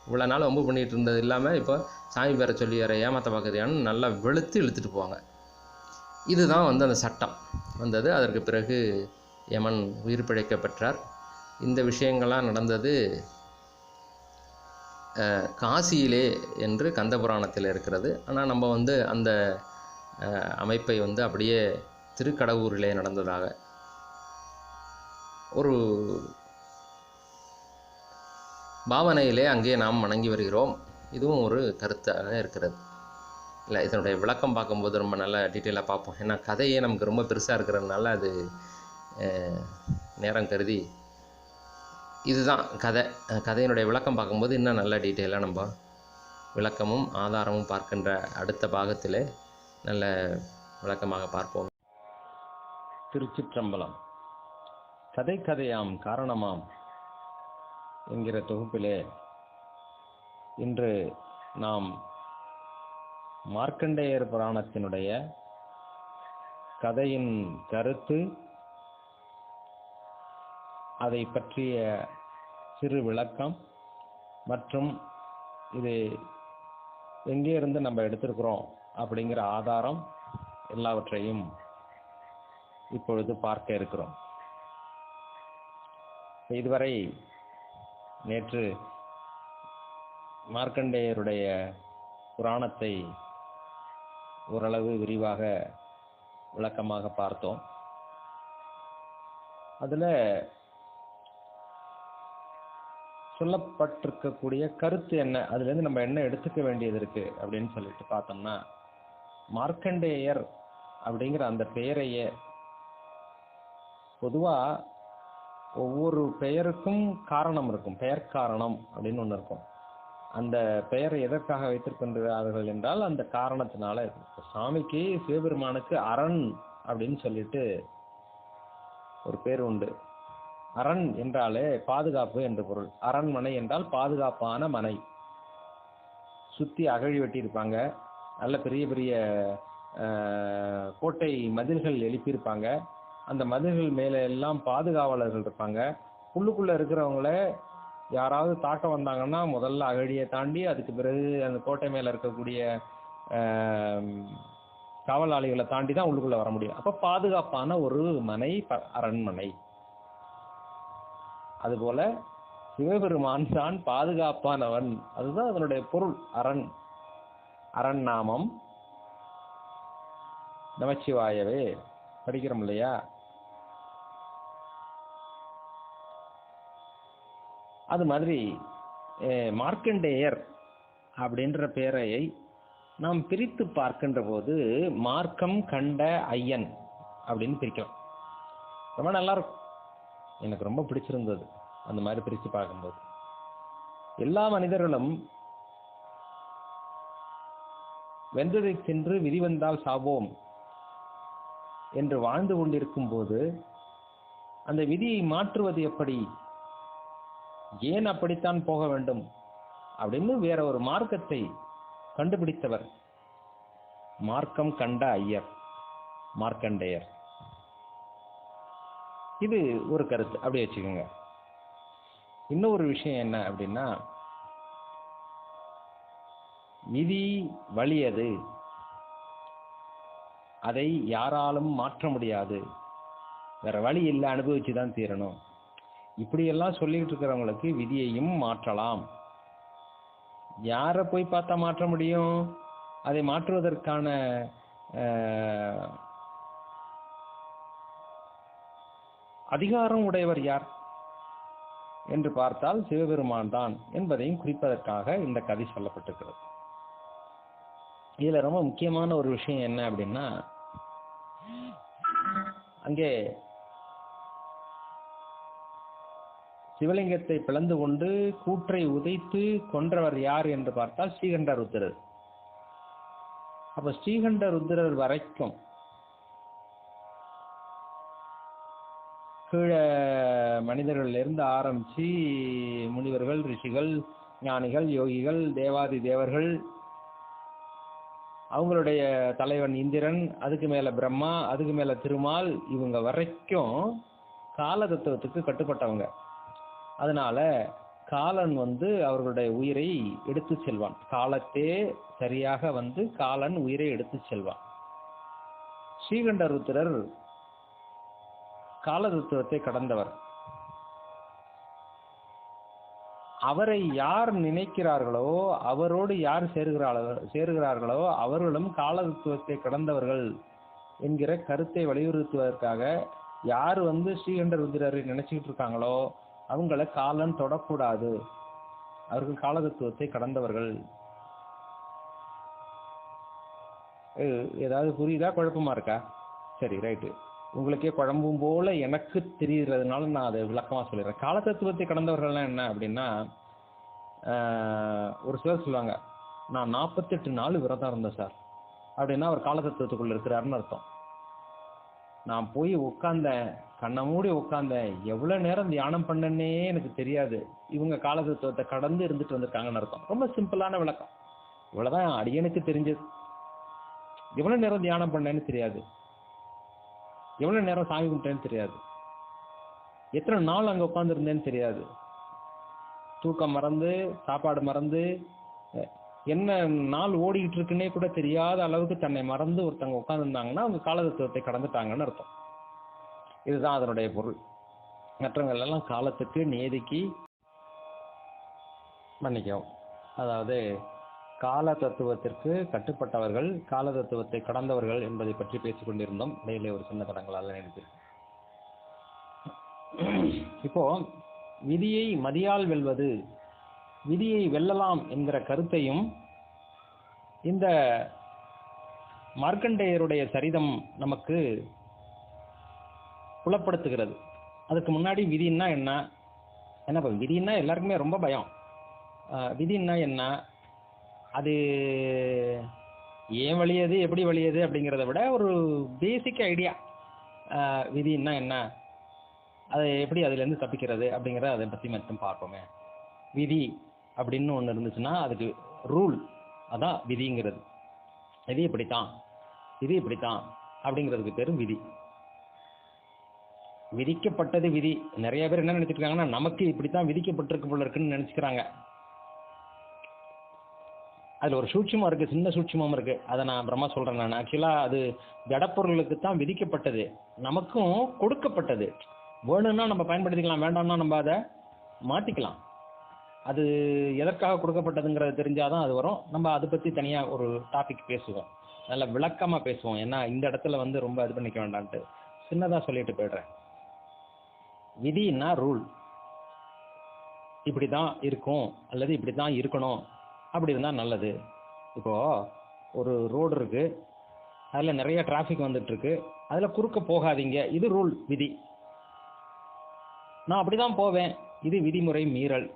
இவ்வளோ நாள் வம்பு பண்ணிகிட்டு இருந்தது இல்லாமல் இப்போ சாமி பேரை சொல்லி வேறு ஏமாற்ற பார்க்குறியான்னு நல்லா வெளுத்து இழுத்துட்டு போவாங்க. இதுதான் வந்து அந்த சட்டம் வந்தது. அதற்கு பிறகு யமன் உயிர் பிழைக்க பெற்றார். இந்த விஷயங்கள்லாம் நடந்தது காசியிலே என்று கந்தபுராணத்தில் இருக்கிறது. ஆனால் நம்ம வந்து அந்த அமைப்பை வந்து அப்படியே திருக்கடவூரிலே நடந்ததாக ஒரு பாவனையிலே அங்கே நாம் வணங்கி வருகிறோம். இதுவும் ஒரு கருத்தாக இருக்கிறது. இல்லை, இதனுடைய விளக்கம் பார்க்கும்போது ரொம்ப நல்லா டீட்டெயிலாக பார்ப்போம். ஏன்னா கதையே நமக்கு ரொம்ப பெருசாக இருக்கிறதுனால அது நேரம் கருதி இதுதான் கதையினுடைய விளக்கம் பார்க்கும்போது இன்னும் நல்ல டீட்டெயிலாக நம்ம விளக்கமும் ஆதாரமும் பார்க்கின்ற அடுத்த பாகத்திலே நல்ல விளக்கமாக பார்ப்போம். திருச்சிற்றம்பலம். கதை கதையாம் காரணமாம் என்கிற தொகுப்பிலே இன்று நாம் மார்க்கண்டேயர் புராணத்தினுடைய கதையின் கருத்து, அதை பற்றிய சிறு விளக்கம் மற்றும் இது எங்கே இருந்து நம்ம எடுத்திருக்கிறோம் அப்படிங்கிற ஆதாரம் எல்லாவற்றையும் இப்பொழுது பார்க்க இருக்கிறோம். இதுவரை நேற்று மார்க்கண்டேயருடைய புராணத்தை ஓரளவு விரிவாக விளக்கமாக பார்த்தோம். அதில் சொல்லப்பட்டிருக்கக்கூடிய கருத்து என்ன, அதுலேருந்து நம்ம என்ன எடுத்துக்க வேண்டியது இருக்கு அப்படின்னு சொல்லிட்டு பார்த்தோம்னா, மார்க்கண்டேயர் அப்படிங்கிற அந்த பெயரையே பொதுவாக ஒவ்வொரு பெயருக்கும் காரணம் இருக்கும். பெயர் காரணம் அப்படின்னு ஒன்று இருக்கும். அந்த பெயரை எதற்காக வைத்திருக்கின்றார்கள் என்றால் அந்த காரணத்தினால. சாமிக்கு சிவபெருமானுக்கு அரண் அப்படின்னு சொல்லிட்டு ஒரு பேர் உண்டு. அரண் என்றாலே பாதுகாப்பு என்று பொருள். அரண்மனை என்றால் பாதுகாப்பான மனை. சுற்றி அகழி வெட்டியிருப்பாங்க, நல்ல பெரிய பெரிய கோட்டை மதில்கள் எழுப்பியிருப்பாங்க. அந்த மதில்கள் மேலே எல்லாம் பாதுகாவலர்கள் இருப்பாங்க. உள்ளுக்குள்ளே இருக்கிறவங்கள யாராவது தாக்க வந்தாங்கன்னா முதல்ல அகழியை தாண்டி அதுக்கு பிறகு அந்த கோட்டை மேலே இருக்கக்கூடிய காவலாளிகளை தாண்டி தான் உள்ளுக்குள்ளே வர முடியும். அப்போ பாதுகாப்பான ஒரு மனை அரண்மனை. அதுபோல சிவபெருமான் தான் பாதுகாப்பானவன். அதுதான் அதனுடைய பொருள். அரண் நாமம் நமச்சிவாயவே படிக்கிறோம் இல்லையா? அது மாதிரி மார்க்கண்டேயர் அப்படின்ற பெயரை நாம் பிரித்து பார்க்கின்ற போது மார்க்கம் கண்ட ஐயன் அப்படின்னு பிரிக்கலாம். ரொம்ப நல்லா இருக்கும். எனக்கு ரொம்ப பிடிச்சிருந்தது அந்த மாதிரி பிரித்து பார்க்கும்போது. எல்லா மனிதர்களும் வென்றதை சென்று விதி வந்தால் சாவோம் என்று வாழ்ந்து கொண்டிருக்கும் போது அந்த விதியை மாற்றுவது எப்படி, ஏன் அப்படித்தான் போக வேண்டும் அப்படின்னு வேற ஒரு மார்க்கத்தை கண்டுபிடித்தவர் மார்க்கம் கண்ட ஐயர், மார்க்கண்டேயர். இது ஒரு கருத்து, அப்படி வச்சுக்கோங்க. இன்னொரு விஷயம் என்ன அப்படின்னா, விதி வலியது, அதை யாராலும் மாற்ற முடியாது, வேற வழி இல்லை, அனுபவிச்சுதான் தீரணும். இப்படியெல்லாம் சொல்லிட்டு இருக்கிறவங்களுக்கு விதியையும் மாற்றலாம். யாரை போய் பார்த்தா மாற்ற முடியும்? அதை மாற்றுவதற்கான அதிகாரம் உடையவர் யார் என்று பார்த்தால் சிவபெருமான் தான் என்பதையும் குறிப்பதற்காக இந்த கதை சொல்லப்பட்டிருக்கிறது. இதுல ரொம்ப முக்கியமான ஒரு விஷயம் என்ன அப்படின்னா, அங்கே சிவலிங்கத்தை பிளந்து கொண்டு கூற்றை உதைத்து கொன்றவர் யார் என்று பார்த்தால் ஸ்ரீகண்ட ருத்திரர். அப்ப ஸ்ரீகண்ட ருத்திரர் வரைக்கும் கீழே மனிதர்கள் இருந்து ஆரம்பிச்சு முனிவர்கள், ரிஷிகள், ஞானிகள், யோகிகள், தேவாதி தேவர்கள், அவங்களுடைய தலைவன் இந்திரன், அதுக்கு மேல பிரம்மா, அதுக்கு மேல திருமால், இவங்க வரைக்கும் கால தத்துவத்துக்கு கட்டுப்பட்டவங்க. அதனால காலன் அவர்களுடைய உயிரை எடுத்து செல்வான். காலத்தே சரியாக காலன் உயிரை எடுத்து செல்வான். ஸ்ரீகண்ட ருத்திரர் கால தத்துவத்தை கடந்தவர். அவரை யார் நினைக்கிறார்களோ, அவரோடு யார் சேருகிறார்களோ அவர்களும் காலதத்துவத்தை கடந்தவர்கள் என்கிற கருத்தை வலியுறுத்துவதற்காக யார் ஸ்ரீகண்ட ருத்ரரை நினைச்சுக்கிட்டு இருக்காங்களோ அவங்கள காலன் தொடக்கூடாது, அவர்கள் காலதத்துவத்தை கடந்தவர்கள். ஏதாவது புரியுதா, குழப்பமா இருக்கா? சரி, ரைட்டு. உங்களுக்கே குழம்பும் போல எனக்கு தெரிகிறதுனால நான் அதை விளக்கமாக சொல்லிடுறேன். காலதத்துவத்தை கடந்தவர்கள்லாம் என்ன அப்படின்னா, ஒரு சிலர் சொல்லுவாங்க, நான் 48 நாள் விரதம் இருந்தேன் சார் அப்படின்னா அவர் காலதத்துவத்துக்குள்ள இருக்கிறாருன்னு அர்த்தம். நான் போய் உட்காந்தேன், கண்ணை மூடி உட்காந்தேன், எவ்வளோ நேரம் தியானம் பண்ணனே எனக்கு தெரியாது, இவங்க காலதத்துவத்தை கடந்து இருந்துட்டு வந்திருக்காங்கன்னு அர்த்தம். ரொம்ப சிம்பிளான விளக்கம், இவ்வளோதான் அடியனுக்கு தெரிஞ்சது. எவ்வளோ நேரம் தியானம் பண்ணேன்னு தெரியாது, எவ்வளோ நேரம் சாமி கும்பிட்டேன்னு தெரியாது, எத்தனை நாள் அங்கே உட்காந்துருந்தேன்னு தெரியாது, தூக்கம் மறந்து சாப்பாடு மறந்து என்ன நாள் ஓடிக்கிட்டு இருக்குன்னே கூட தெரியாத அளவுக்கு தன்னை மறந்து ஒருத்தவங்க உட்காந்துருந்தாங்கன்னா அவங்க காலதத்துவத்தை கடந்துட்டாங்கன்னு அர்த்தம். இதுதான் அதனுடைய பொருள். மற்றவங்க எல்லாம் காலத்துக்கு நேதிக்கு மன்னிக்கவும், அதாவது கால தத்துவத்திற்கு கட்டுப்பட்டவர்கள், கால தத்துவத்தை கடந்தவர்கள் என்பதை பற்றி பேசிக் கொண்டிருந்தோம். இடையிலே ஒரு சின்ன தடங்களால் நினைத்து இப்போ விதியை மதியால் வெல்வது, விதியை வெல்லலாம் என்கிற கருத்தையும் இந்த மார்க்கண்டேயருடைய சரிதம் நமக்கு புலப்படுத்துகிறது. அதுக்கு முன்னாடி விதின்னா என்ன, விதின்னா எல்லாருக்குமே ரொம்ப பயம். விதின்னா என்ன, அது ஏன் வழியது, எப்படி வழியது அப்படிங்கிறத விட ஒரு பேசிக் ஐடியா, விதின்னா என்ன, அதை எப்படி அதுலேருந்து தப்பிக்கிறது அப்படிங்கிறத அதை பற்றி மட்டும் பார்ப்போமே. விதி அப்படின்னு ஒன்று இருந்துச்சுன்னா அதுக்கு ரூல், அதான் விதிங்கிறது. இது இப்படித்தான், இது இப்படித்தான் அப்படிங்கிறதுக்கு பேரும் விதி. விதிக்கப்பட்டது விதி. நிறைய பேர் என்ன நினைச்சிட்டு இருக்காங்கன்னா, நமக்கு இப்படித்தான் விதிக்கப்பட்டிருக்கு போல இருக்குன்னு நினைச்சுக்கிறாங்க. அதில் ஒரு சூட்சமாக இருக்குது, சின்ன சூட்சமும் இருக்குது. அதை நான் அப்புறமா சொல்கிறேன். நான் ஆக்சுவலாக அது ஜடப்பொருளுக்கு தான் விதிக்கப்பட்டது, நமக்கும் கொடுக்கப்பட்டது. வேணும்னா நம்ம பயன்படுத்திக்கலாம், வேண்டாம்னா நம்ம அதை மாற்றிக்கலாம். அது எதற்காக கொடுக்கப்பட்டதுங்கிறது தெரிஞ்சாதான் அது வரும். நம்ம அதை பற்றி தனியாக ஒரு டாபிக் பேசுவோம், நல்ல விளக்கமாக பேசுவோம். ஏன்னா இந்த இடத்துல ரொம்ப இது பண்ணிக்க வேண்டான்ட்டு சின்னதாக சொல்லிட்டு போய்டுறேன். விதின்னா ரூல், இப்படி தான் இருக்கும் அல்லது இப்படி தான் இருக்கணும், அப்படி இருந்தால் நல்லது. இப்போது ஒரு ரோடு இருக்குது, அதில் நிறைய டிராஃபிக் வந்துட்டுருக்கு, அதில் குறுக்க போகாதீங்க, இது ரூல், விதி. நான் அப்படி தான் போவேன், இது விதிமுறை மீறல்.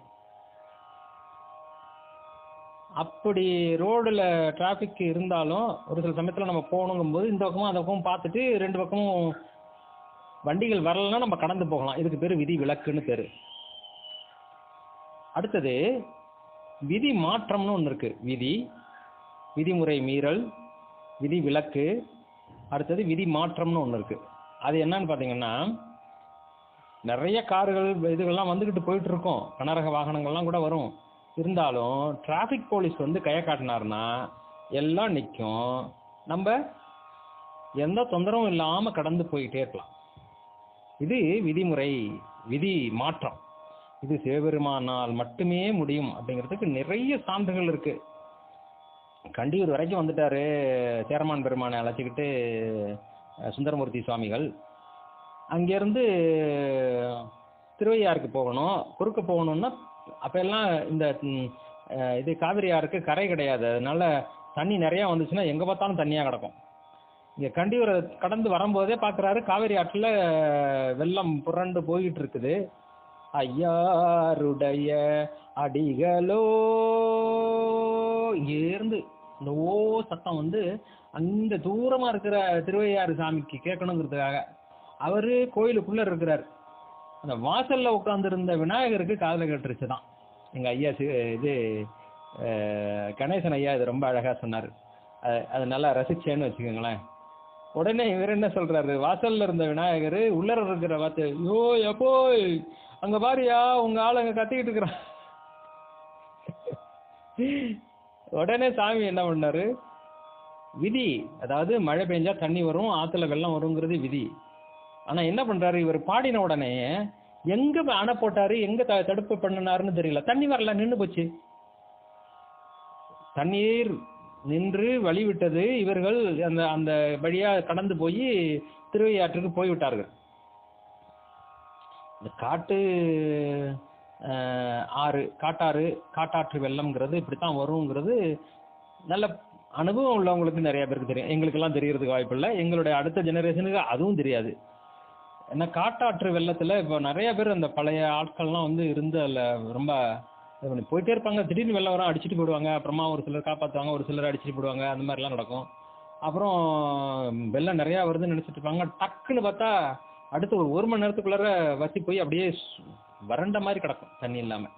அப்படி ரோடில் டிராஃபிக் இருந்தாலும் ஒரு சில சமயத்தில் நம்ம போகணுங்கும்போது இந்த பக்கமும் அந்த பக்கமும் பார்த்துட்டு ரெண்டு பக்கமும் வண்டிகள் வரலைன்னா நம்ம கடந்து போகலாம். இதுக்கு பேர் விதி விலக்குன்னு பேர். அடுத்தது விதி மாற்றம்னு ஒன்று இருக்குது. விதி, விதிமுறை மீறல், விதி விலக்கு, அடுத்தது விதி மாற்றம்னு ஒன்று இருக்குது. அது என்னன்னு பார்த்தீங்கன்னா, நிறைய கார்கள் இதுகள்லாம் வந்துக்கிட்டு போயிட்டு இருக்கோம், கனரக வாகனங்கள்லாம் கூட வரும். இருந்தாலும் டிராஃபிக் போலீஸ் கையை காட்டினார்னா எல்லாம் நிற்கும், நம்ம எந்த தொந்தரவும் இல்லாமல் கடந்து போயிட்டே இருக்கலாம். இது விதிமுறை, விதி மாற்றம். இது சிவபெருமானால் மட்டுமே முடியும் அப்படிங்கிறதுக்கு நிறைய சான்றுகள் இருக்கு. கண்டியூர் வரைக்கும் வந்துட்டாரு சேரமான் பெருமானை அழைச்சிக்கிட்டு சுந்தரமூர்த்தி சுவாமிகள். அங்கேருந்து திருவையாருக்கு போகணும், குறுக்க போகணும்னா அப்போ எல்லாம் இந்த இது காவிரி ஆறுக்கு கரை கிடையாது, அதனால தண்ணி நிறையா வந்துச்சுன்னா எங்கே பார்த்தாலும் தண்ணியாக கிடக்கும். இங்கே கண்டியூரை கடந்து வரும்போதே பார்க்குறாரு காவிரி ஆற்றில் வெள்ளம் புரண்டு போயிட்டு இருக்குது. ஐயாருடைய அடிகளோ, இங்கேருந்து இந்த சத்தம் அந்த தூரமாக இருக்கிற திருவையாறு சாமிக்கு கேட்கணுங்கிறதுக்காக அவர் கோயிலுக்குள்ளே இருக்கிறார். அந்த வாசலில் உட்காந்துருந்த விநாயகருக்கு காதில் கேட்டுருச்சு தான். எங்கள் ஐயா இது கணேசன் ஐயா இது ரொம்ப அழகாக சொன்னார், அது நல்லா ரசிச்சேன்னு வச்சுக்கோங்களேன். உடனே இவர் என்ன சொல்கிறாரு, வாசலில் இருந்த விநாயகர் உள்ளர இருக்கிற வார்த்தை, யோ எப்போ அங்கே பாரியா உங்கள் ஆள் அங்கே கத்திக்கிட்டு இருக்கிறான். உடனே சாமி என்ன பண்ணார், விதி, அதாவது மழை பெஞ்சா தண்ணி வரும், ஆற்றுல வெள்ளம் வருங்கிறது விதி. ஆனால் என்ன பண்ணுறாரு, இவர் பாடின உடனே எங்க அணை போட்டாரு, எங்க தடுப்பு பண்ணினாருன்னு தெரியல. தண்ணி வரல, நின்று போச்சு. தண்ணீர் நின்று வழிவிட்டது. இவர்கள் அந்த அந்த வழியா கடந்து போய் திருவையாற்றுக்கு போய்விட்டார்கள். இந்த காட்டாற்று வெள்ளம்ங்கிறது இப்படித்தான் வருங்கிறது நல்ல அனுபவம் உள்ளவங்களுக்கு நிறைய பேருக்கு தெரியும். எங்களுக்கெல்லாம் தெரியறதுக்கு வாய்ப்பு இல்லை. எங்களுடைய அடுத்த ஜெனரேஷனுக்கு அதுவும் தெரியாது. ஏன்னா காட்டாற்று வெள்ளத்துல இப்போ நிறைய பேர் அந்த பழைய ஆட்கள்லாம் வந்து இருந்து அதில் ரொம்ப இது பண்ணி போயிட்டே இருப்பாங்க. திடீர்னு வெள்ளம் வரும், அடிச்சுட்டு போயிடுவாங்க. அப்புறமா ஒரு சிலர் காப்பாற்றுவாங்க, ஒரு சிலர் அடிச்சுட்டு போயிடுவாங்க. அந்த மாதிரிலாம் நடக்கும். அப்புறம் வெள்ளம் நிறையா வருதுன்னு நினச்சிட்டு இருப்பாங்க. டக்குன்னு பார்த்தா அடுத்து ஒரு மணி நேரத்துக்குள்ளார வத்தி போய் அப்படியே வறண்ட மாதிரி கிடக்கும், தண்ணி இல்லாமல்.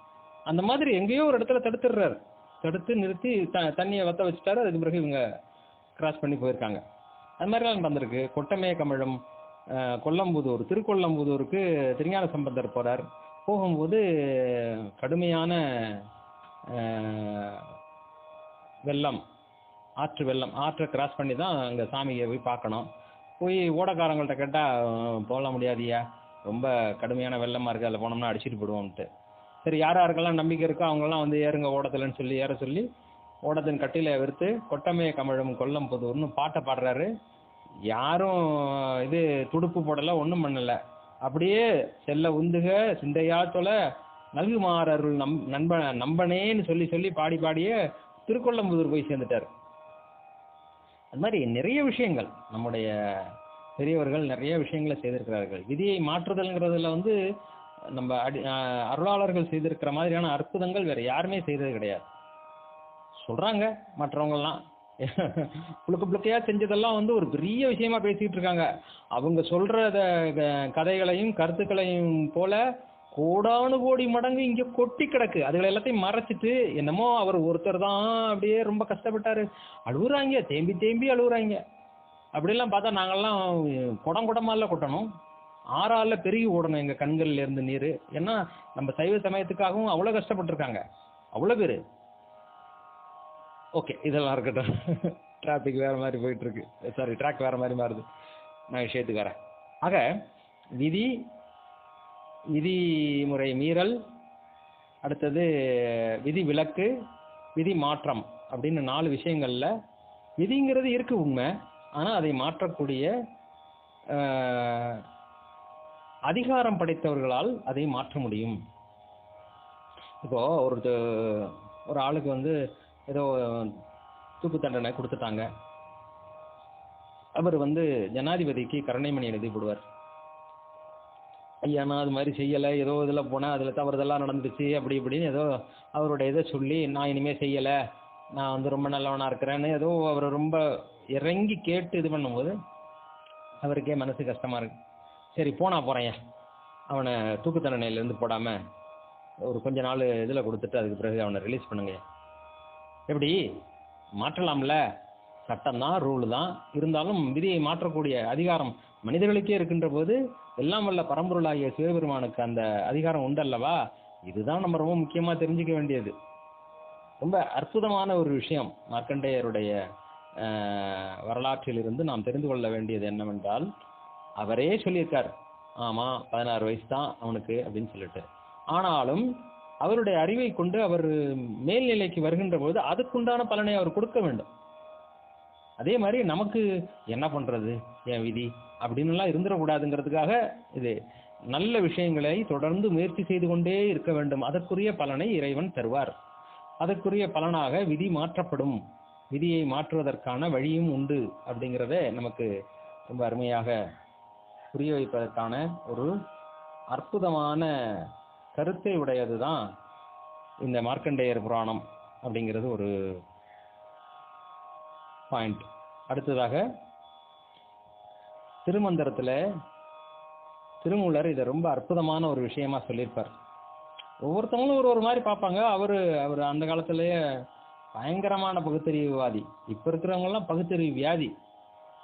அந்த மாதிரி எங்கேயோ ஒரு இடத்துல தடுத்துடுறாரு. தடுத்து நிறுத்தி தண்ணியை வத்த வச்சுட்டாரு. அதுக்கு பிறகு இவங்க கிராஸ் பண்ணி போயிருக்காங்க. அது மாதிரிலாம் நடந்திருக்கு. கொட்டமே கமழும் கொல்லம்புதூர், திருக்கொல்லம்புதூருக்கு திருஞான சம்பந்தர் போகிறார். போகும்போது கடுமையான வெள்ளம், ஆற்று வெள்ளம். ஆற்றை கிராஸ் பண்ணி தான் அங்கே சாமியை போய் பார்க்கணும். போய் ஓடக்காரங்கள்ட்ட கேட்டால் போக முடியாதியா, ரொம்ப கடுமையான வெள்ளமாக இருக்குது, அதில் போனோம்னா அடிச்சுட்டு போடுவோம்ட்டு. சரி, யார் யாருக்கெல்லாம் நம்பிக்கை இருக்கோ அவங்கெல்லாம் வந்து ஏறுங்க ஓடத்துலன்னு சொல்லி ஏற சொல்லி ஓடத்தின் கட்டில விறுத்து கொட்டமே கமழும் கொல்லம்புதூர்னு பாட்டை பாடுறாரு. யாரும் இது துடுப்பு போடலை, ஒன்றும் பண்ணலை. அப்படியே செல்ல உந்துக சிந்தையா சொல்ல நல்குமாறருள் நம்பனேன்னு சொல்லி சொல்லி பாடி பாடியே திருக்கொல்லம்புதூர் போய் சேர்ந்துட்டார். அது மாதிரி நிறைய விஷயங்கள் நம்முடைய பெரியவர்கள் நிறைய விஷயங்களை செய்திருக்கிறார்கள். விதியை மாற்றுதல்ங்கிறதுல வந்து நம்ம அருளாளர்கள் செய்திருக்கிற மாதிரியான அற்புதங்கள் வேற யாருமே செய்தது கிடையாது. சொல்றாங்க மற்றவங்கெல்லாம் புழுக்க புழுக்கையா செஞ்சதெல்லாம் வந்து ஒரு பெரிய விஷயமா பேசிட்டு இருக்காங்க. அவங்க சொல்ற கதைகளையும் கருத்துக்களையும் போல கோடானு கோடி மடங்கு இங்க கொட்டி கிடக்கு. அதுகளை எல்லாத்தையும் மறைச்சிட்டு என்னமோ அவர் ஒருத்தர் தான் அப்படியே ரொம்ப கஷ்டப்பட்டாரு, அழுகுறாங்க, தேம்பி தேம்பி அழுகுறாங்க. அப்படிலாம் பார்த்தா நாங்கள்லாம் குடமால கொட்டணும், ஆறால பெருகி ஓடணும் எங்க கண்கள்ல இருந்து நீர். ஏன்னா நம்ம சைவ சமயத்துக்காகவும் அவ்வளோ கஷ்டப்பட்டிருக்காங்க அவ்வளோ பேர். ஓகே, இதெல்லாம் இருக்கட்டும். டிராபிக் வேற மாதிரி போயிட்டு இருக்கு, சாரி ட்ராக் வேற மாதிரி மாறுது. நான் விஷயத்துக்கு வரேன். ஆக விதிமுறை மீறல், அடுத்தது விதி விலக்கு, விதி மாற்றம் அப்படின்னு 4 விஷயங்கள்ல விதிங்கிறது இருக்கு உண்மை. ஆனால் அதை மாற்றக்கூடிய அதிகாரம் படைத்தவர்களால் அதை மாற்ற முடியும். இப்போ ஒரு ஆளுக்கு வந்து ஏதோ தூக்கு தண்டனை கொடுத்துட்டாங்க. அவர் வந்து ஜனாதிபதிக்கு கருணைமணி எழுதி போடுவார். ஐயா நான் அது மாதிரி செய்யலை, ஏதோ இதில் போனேன், அதில் தவறுதெல்லாம் நடந்துச்சு அப்படி இப்படின்னு ஏதோ அவருடைய இதை சொல்லி நான் இனிமேல் செய்யலை, நான் வந்து ரொம்ப நல்லவனாக இருக்கிறேன்னு ஏதோ அவர் ரொம்ப இறங்கி கேட்டு இது பண்ணும்போது அவருக்கே மனசு கஷ்டமாக இருக்கு. சரி போகிறேன், அவனை தூக்கு தண்டனையிலேருந்து போடாமல் ஒரு கொஞ்ச நாள் இதில் கொடுத்துட்டு அதுக்கு பிறகு அவனை ரிலீஸ் பண்ணுங்க. எப்படி மாற்றலாம்ல? சட்டம் தான், ரூல் தான். இருந்தாலும் விதியை மாற்றக்கூடிய அதிகாரம் மனிதர்களுக்கே இருக்கின்ற போது எல்லாம் வல்ல பரம்பொருளாகிய சிவபெருமானுக்கு அந்த அதிகாரம் உண்டல்லவா? இதுதான் நம்ம ரொம்ப முக்கியமாக தெரிஞ்சுக்க வேண்டியது. ரொம்ப அற்புதமான ஒரு விஷயம். மார்க்கண்டேயருடைய வரலாற்றிலிருந்து நாம் தெரிந்து கொள்ள வேண்டியது என்னவென்றால், அவரே சொல்லியிருக்கார், ஆமாம் 16 வயசு தான் அவனுக்கு அப்படின்னு சொல்லிட்டு. ஆனாலும் அவருடைய அறிவை கொண்டு அவர் மேல்நிலைக்கு வருகின்ற போது அதுக்குண்டான பலனை அவர் கொடுக்க வேண்டும். அதே மாதிரி நமக்கு என்ன பண்றது, என் விதி அப்படின்னுலாம் இருந்துடக்கூடாதுங்கிறதுக்காக இது நல்ல விஷயங்களை தொடர்ந்து முயற்சி செய்து கொண்டே இருக்க வேண்டும். அதற்குரிய பலனை இறைவன் தருவார். அதற்குரிய பலனாக விதி மாற்றப்படும். விதியை மாற்றுவதற்கான வழியும் உண்டு அப்படிங்கிறத நமக்கு ரொம்ப அருமையாக புரிய வைப்பதற்கான ஒரு அற்புதமான கருத்தை உடையது தான் இந்த மார்க்கண்டேயர் புராணம் அப்படிங்கிறது ஒரு பாயிண்ட். அடுத்ததாக திருமந்திரத்தில் திருமூலர் இதை ரொம்ப அற்புதமான ஒரு விஷயமா சொல்லியிருப்பார். ஒவ்வொருத்தவங்களும் ஒரு மாதிரி பார்ப்பாங்க. அவர் அந்த காலத்திலேயே பயங்கரமான பகுத்தறிவுவாதி. இப்போ இருக்கிறவங்கலாம் பகுத்தறிவு வியாதி.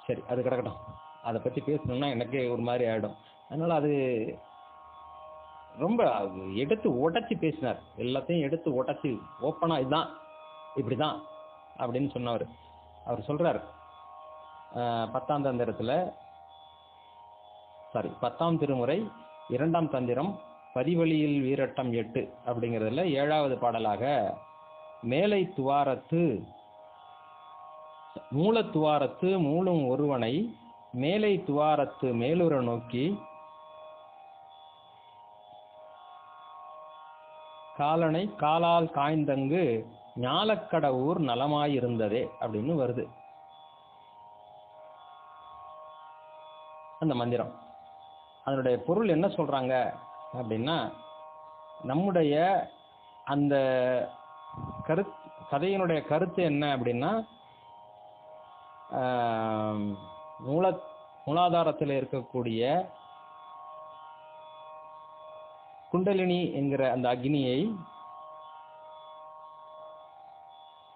சரி, அது கிடக்கட்டும். அதை பற்றி பேசணும்னா எனக்கே ஒரு மாதிரி ஆகிடும். அதனால் அது ரொம்ப எடுத்து உடச்சி பேசினார். எல்லாத்தையும் எடுத்து உடச்சி ஓப்பனாக இதுதான் இப்படி தான் அப்படின்னு சொன்னவர். அவர் சொல்கிறார் 10ஆம் திருமுறை 2ஆம் தந்திரம் பதிவழியில் வீரட்டம் 8 அப்படிங்கிறதுல 7வது பாடலாக மேலை துவாரத்து மூலத்துவாரத்து மூலும் ஒருவனை மேலை துவாரத்து மேலுற நோக்கி காலனை காலால் காய்ந்தங்கு ஞாலக்கடவுர் நலமாயிருந்ததே அப்படின்னு வருது அந்த மந்திரம். அதனுடைய பொருள் என்ன சொல்றாங்க அப்படின்னா, நம்முடைய அந்த கதையினுடைய கருத்து என்ன அப்படின்னா, மூலாதாரத்தில் இருக்கக்கூடிய குண்டலினி என்கிற அந்த அக்னியை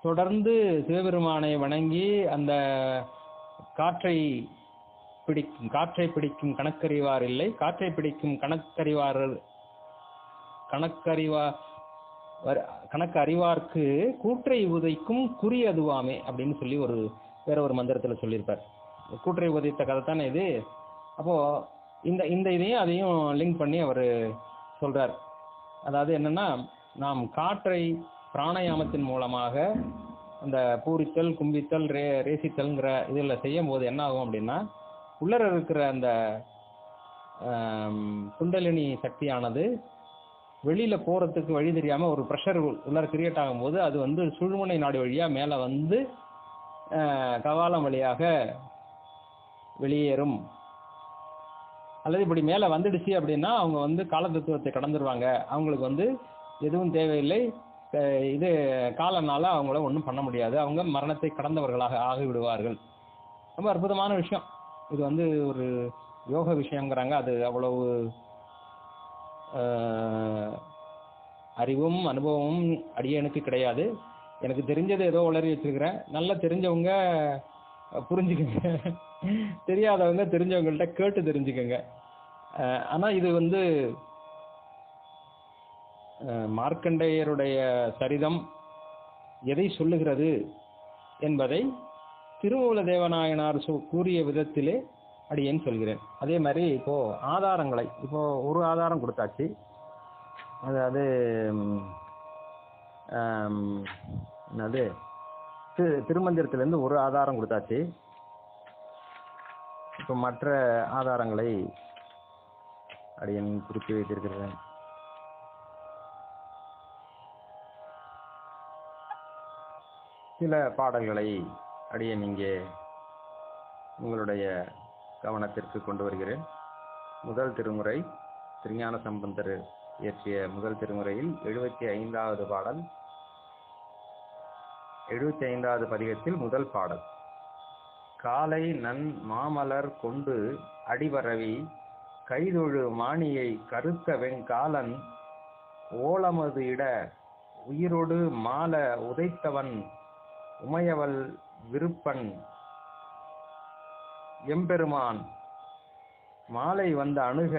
தொடர்ந்து சிவபெருமானை வணங்கி அந்த காற்றை பிடிக்கும் கணக்கறிவார் இல்லை, காற்றை பிடிக்கும் கணக்கு அறிவார்க்கு கூற்றை உதைக்கும் குறி அதுவாமே அப்படின்னு சொல்லி வேற ஒரு மந்திரத்துல சொல்லியிருப்பார். கூற்றை உதைத்த கதை தானே இது. அப்போ இந்த இதையும் அதையும் லிங்க் பண்ணி அவர் சொல்றார். அதாவது என்னன்னா, நாம் காற்றை பிராணாயாமத்தின் மூலமாக அந்த பூரித்தல், கும்பித்தல், ரேசித்தல்ங்கிற இதில் செய்யும் போது என்ன ஆகும் அப்படின்னா, உள்ளர இருக்கிற அந்த குண்டலினி சக்தியானது வெளியில போறதுக்கு வழி தெரியாம ஒரு ப்ரெஷர் உள்ளர கிரியேட் ஆகும்போது அது சுழுமுனை நாடி வழியா மேல கவாலம் வழியாக வெளியேறும். அல்லது இப்படி மேல வந்துடுச்சு அப்படின்னா அவங்க காலதத்துவத்தை கடந்துருவாங்க. அவங்களுக்கு எதுவும் தேவையில்லை, இது காலனால அவங்கள ஒன்றும் பண்ண முடியாது, அவங்க மரணத்தை கடந்தவர்களாக ஆகிவிடுவார்கள். ரொம்ப அற்புதமான விஷயம் இது. ஒரு யோக விஷயங்கிறாங்க. அது அவ்வளவு அறிவும் அனுபவமும் அடியனுக்கு கிடையாது. எனக்கு தெரிஞ்சது ஏதோ உளறி வச்சிருக்கிறேன். நல்லா தெரிஞ்சவங்க புரிஞ்சுக்கங்க, தெரியாதவங்க தெரிஞ்சவங்கள்ட்ட கேட்டு தெரிஞ்சுக்கங்க. ஆனா இது மார்க்கண்டேயருடைய சரிதம் எதை சொல்லுகிறது என்பதை திருமூல தேவநாயனார் கூறிய விதத்திலே அடியேன் சொல்கிறேன். அதே மாதிரி இப்போ ஆதாரங்களை ஒரு ஆதாரம் கொடுத்தாச்சு. அதாவது என்னது, திருமந்திரத்திலிருந்து ஒரு ஆதாரம் கொடுத்தாச்சு. இப்போ மற்ற ஆதாரங்களை அடியேன் குறித்து வைத்திருக்கிறேன். சில பாடல்களை அடியேன் இங்கே உங்களுடைய கவனத்திற்கு கொண்டு வருகிறேன். முதல் திருமுறை திருஞான சம்பந்தர் இயற்றிய முதல் திருமுறையில் 75வது பாடல், 75வது பதிகத்தில் முதல் பாடல். காலை நன் மாமலர் கொண்டு அடிபரவி கைதொழு மாணியை கருத்த வெங்காலன் ஓலமது இட உயிரோடு மால உதைத்தவன் உமையவள் விருப்பன் எம்பெருமான் மாலை அணுக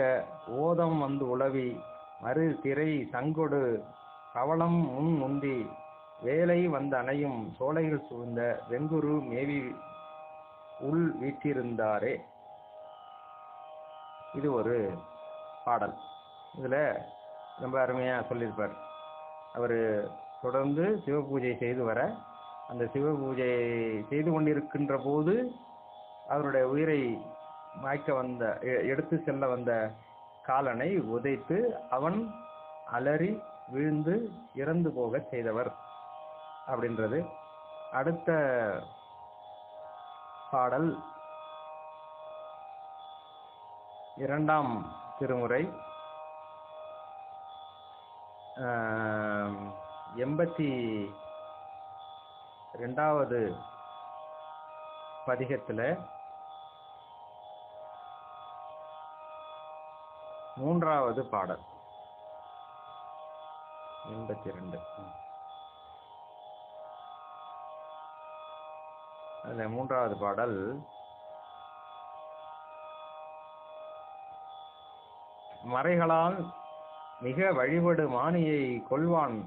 ஓதம் உளவி மறு திரை சங்கொடு கவளம் முன் உந்தி வேலை அணையும் சோலைகள் சூழ்ந்த வெங்குரு மேவி உள் வீற்றிருந்தாரே. இது ஒரு பாடல். இதுல ரொம்ப அருமையா சொல்லியிருப்பார். அவர் தொடர்ந்து சிவபூஜை செய்து வர, அந்த சிவபூஜை செய்து கொண்டிருக்கின்ற போது அவருடைய உயிரை எடுத்து செல்ல வந்த காலனை உதைத்து அவன் அலறி விழுந்து இறந்து போக செய்தவர் அப்படின்றது. அடுத்த பாடல் 2ஆம் திருமுறை 82வது பதிகத்துல 3வது பாடல் 82. அதுல 3வது பாடல் மறைகளால் மிக வழிபடு மானியை கொள்வான்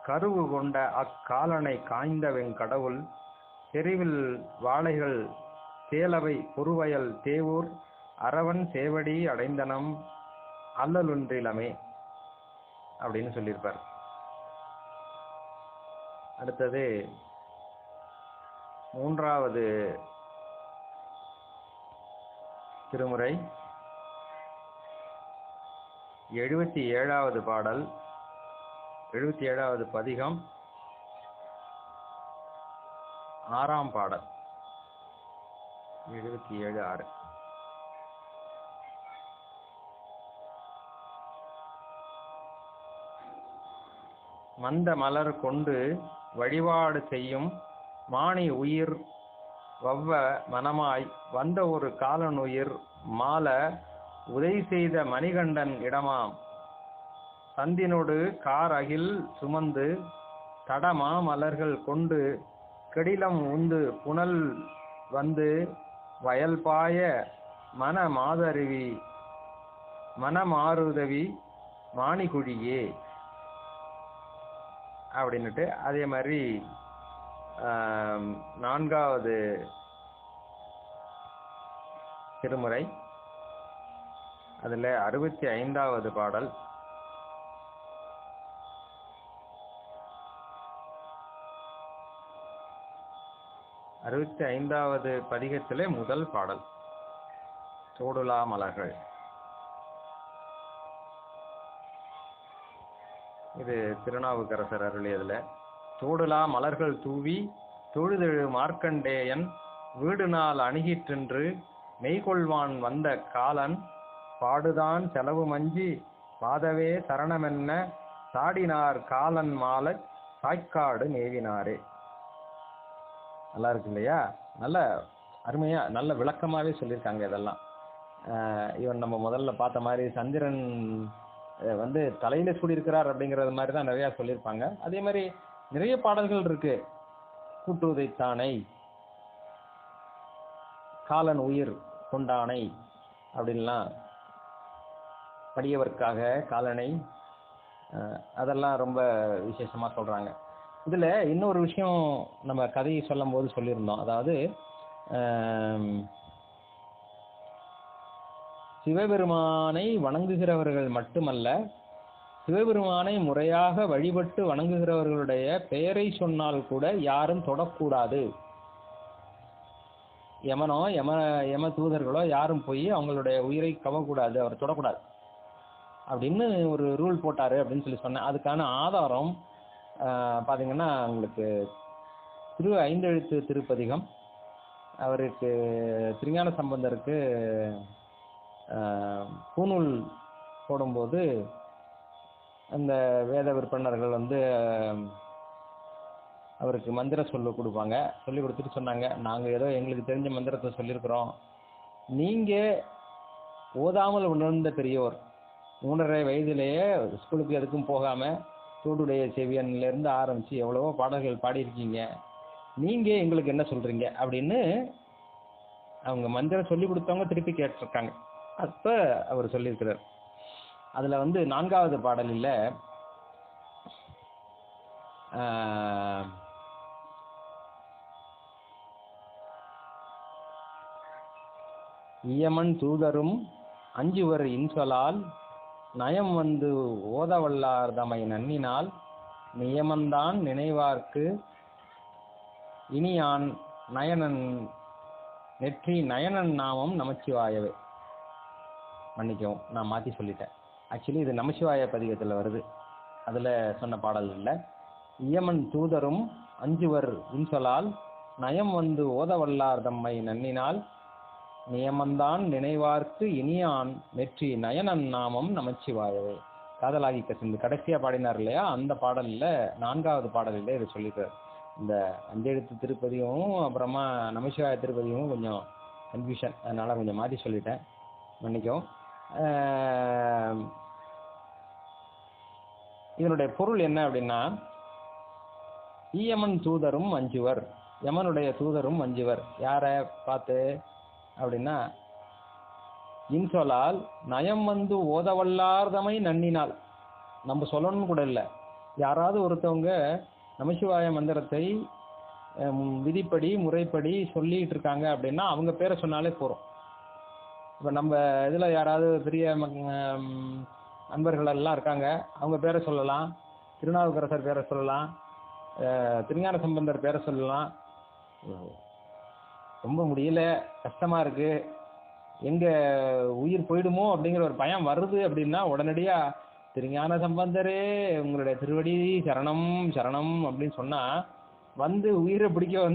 கருவு கொண்ட அக்காலனை காய்ந்த வெங்கடவுள் செறிவில் வாழைகள் தேலவை பொறுவயல் தேவூர் அரவன் சேவடி அடைந்தனம் அல்லலுன்றிலமே அப்படின்னு சொல்லியிருப்பார். அடுத்தது 3வது திருமுறை 77வது பாடல், 77வது பதிகம், 6ஆம் பாடல். 77:6. மந்த மலர் கொண்டு வழிபாடு செய்யும் மாணி உயிர் வவ்வ மனமாய் வந்த ஒரு காலனுயிர் மால உதவி செய்த மணிகண்டன் இடமாம் சந்தினொடு கார் அகில் சுமந்து தடமா மலர்கள் கொண்டு கெடிலம் உந்து புனல் வந்து வயல் பாய மனமாருதவி மாணிகுழியே அப்படின்னுட்டு, அதே மாதிரி 4வது திருமுறை அதில் 65வது பாடல், 65வது பதிகத்திலே முதல் பாடல் தோடுலா மலர்கள். இது திருநாவுக்கரசர் அருளியதுல. தோடுலா மலர்கள் தூவி தொழுதெழு மார்க்கண்டேயன் வீடு நாள் அணுகிற்றென்று மெய்கொள்வான் வந்த காலன் பாடுதான் செலவு மஞ்சி பாதவே சரணமென்ன சாடினார் காலன் மாலை சாய்க்காடு மேவினாரே. நல்லா இருக்கு இல்லையா? நல்ல அருமையா நல்ல விளக்கமாவே சொல்லியிருக்காங்க இதெல்லாம். இவன் நம்ம முதல்ல பார்த்த மாதிரி சந்திரன் வந்து தலையில சூடியிருக்கிறார் அப்படிங்கிறது மாதிரி தான் நிறைய சொல்லியிருப்பாங்க. அதே மாதிரி நிறைய பாடல்கள் இருக்கு. கூட்டுவதைத்தானை, காலன் உயிர் கொண்டானை அப்படின்லாம், படியவர்க்காக காலனை, அதெல்லாம் ரொம்ப விசேஷமா சொல்றாங்க. இதுல இன்னொரு விஷயம் நம்ம கதையை சொல்லும் போது சொல்லியிருந்தோம். அதாவது சிவபெருமானை வணங்குகிறவர்கள் மட்டுமல்ல, சிவபெருமானை முறையாக வழிபட்டு வணங்குகிறவர்களுடைய பெயரை சொன்னால் கூட யாரும் தொடக்கூடாது. யமனோ யம தூதர்களோ யாரும் போய் அவங்களுடைய உயிரை கவக்கூடாது, அவர் தொடக்கூடாது அப்படின்னு ஒரு ரூல் போட்டாரு அப்படின்னு சொல்லி சொன்னேன். அதுக்கான ஆதாரம் பார்த்தீங்கன்னா உங்களுக்கு ஐந்தெழுத்து திருப்பதிகம். அவருக்கு திருஞான சம்பந்தருக்கு பூநூல் போடும்போது அந்த வேத விற்பனர்கள் வந்து அவருக்கு மந்திர சொல்லி கொடுப்பாங்க. சொல்லி கொடுத்துட்டு சொன்னாங்க, நாங்கள் ஏதோ எங்களுக்கு தெரிஞ்ச மந்திரத்தை சொல்லியிருக்கிறோம், நீங்கள் ஓதாமல் உணர்ந்த பெரியோர் 3.5 வயதிலேயே ஸ்கூலுக்கு எதுக்கும் போகாமல் தோடுடைய செவியன்லேருந்து ஆரம்பித்து எவ்வளவோ பாடல்கள் பாடியிருக்கீங்க, நீங்கள் எங்களுக்கு என்ன சொல்கிறீங்க அப்படின்னு அவங்க மந்திரம் சொல்லி கொடுத்தவங்க திருப்பி கேட்டிருக்காங்க. அப்போ அவர் சொல்லியிருக்கிறார். அதில் வந்து 4வது பாடலில் இயமன் தூதரும் அஞ்சுவர் இன்சொலால் நயம் வந்து ஓதவல்லார் தமை நன்னினால் நியமந்தான் நினைவார்க்கு இனியான் நயனன் நெற்றி நயனன் நாமம் நமச்சிவாயவே. மன்னிக்கவும், நான் மாற்றி சொல்லிட்டேன். ஆக்சுவலி இது நமசிவாய பதிகத்தில் வருது, அதில் சொன்ன பாடல் இல்லை. இயமன் தூதரும் அஞ்சுவர் இன்சொலால் நயம் வந்து ஓதவல்லார் தம்மை நன்னினால் நியமந்தான் நினைவார்க்கு இனியான் நெற்றி நயனன் நாமம் நமச்சிவாயவே. காதலாகி கசிந்து கடைசியாக பாடினார் இல்லையா, அந்த பாடலில் 4வது பாடலில் இதை சொல்லியிருக்கார். இந்த அஞ்செழுத்து திருப்பதியும் அப்புறமா நமசிவாய திருப்பதியும் கொஞ்சம் கன்ஃபியூஷன், அதனால் கொஞ்சம் மாற்றி சொல்லிட்டேன், மன்னிக்கவும். இதனுடைய பொருள் என்ன அப்படின்னா, ஈயமன் தூதரும் அஞ்சுவர், யமனுடைய தூதரும் அஞ்சுவர். யாரை பார்த்து அப்படின்னா, இன்சொலால் நயம் வந்து ஓதவல்லார்தமை நன்னினால், நம்ம சொல்லணும்னு கூட இல்லை, யாராவது ஒருத்தவங்க நமசிவாய மந்திரத்தை விதிப்படி முறைப்படி சொல்லிட்டு இருக்காங்க அப்படின்னா அவங்க பேரை சொன்னாலே போகிறோம். இப்போ நம்ம இதில் யாராவது பெரிய நண்பர்கள் எல்லாம் இருக்காங்க, அவங்க பேரை சொல்லலாம், திருநாவுக்கரசர் பேரை சொல்லலாம், திருஞான சம்பந்தர் பேரை சொல்லலாம். ரொம்ப முடியல, கஷ்டமாக இருக்குது, எங்கே உயிர் போயிடுமோ அப்படிங்கிற ஒரு பயம் வருது அப்படின்னா உடனடியாக திருஞான சம்பந்தரே உங்களுடைய திருவடி சரணம் சரணம் அப்படின்னு சொன்னால் வந்து உயிரை பிடிக்க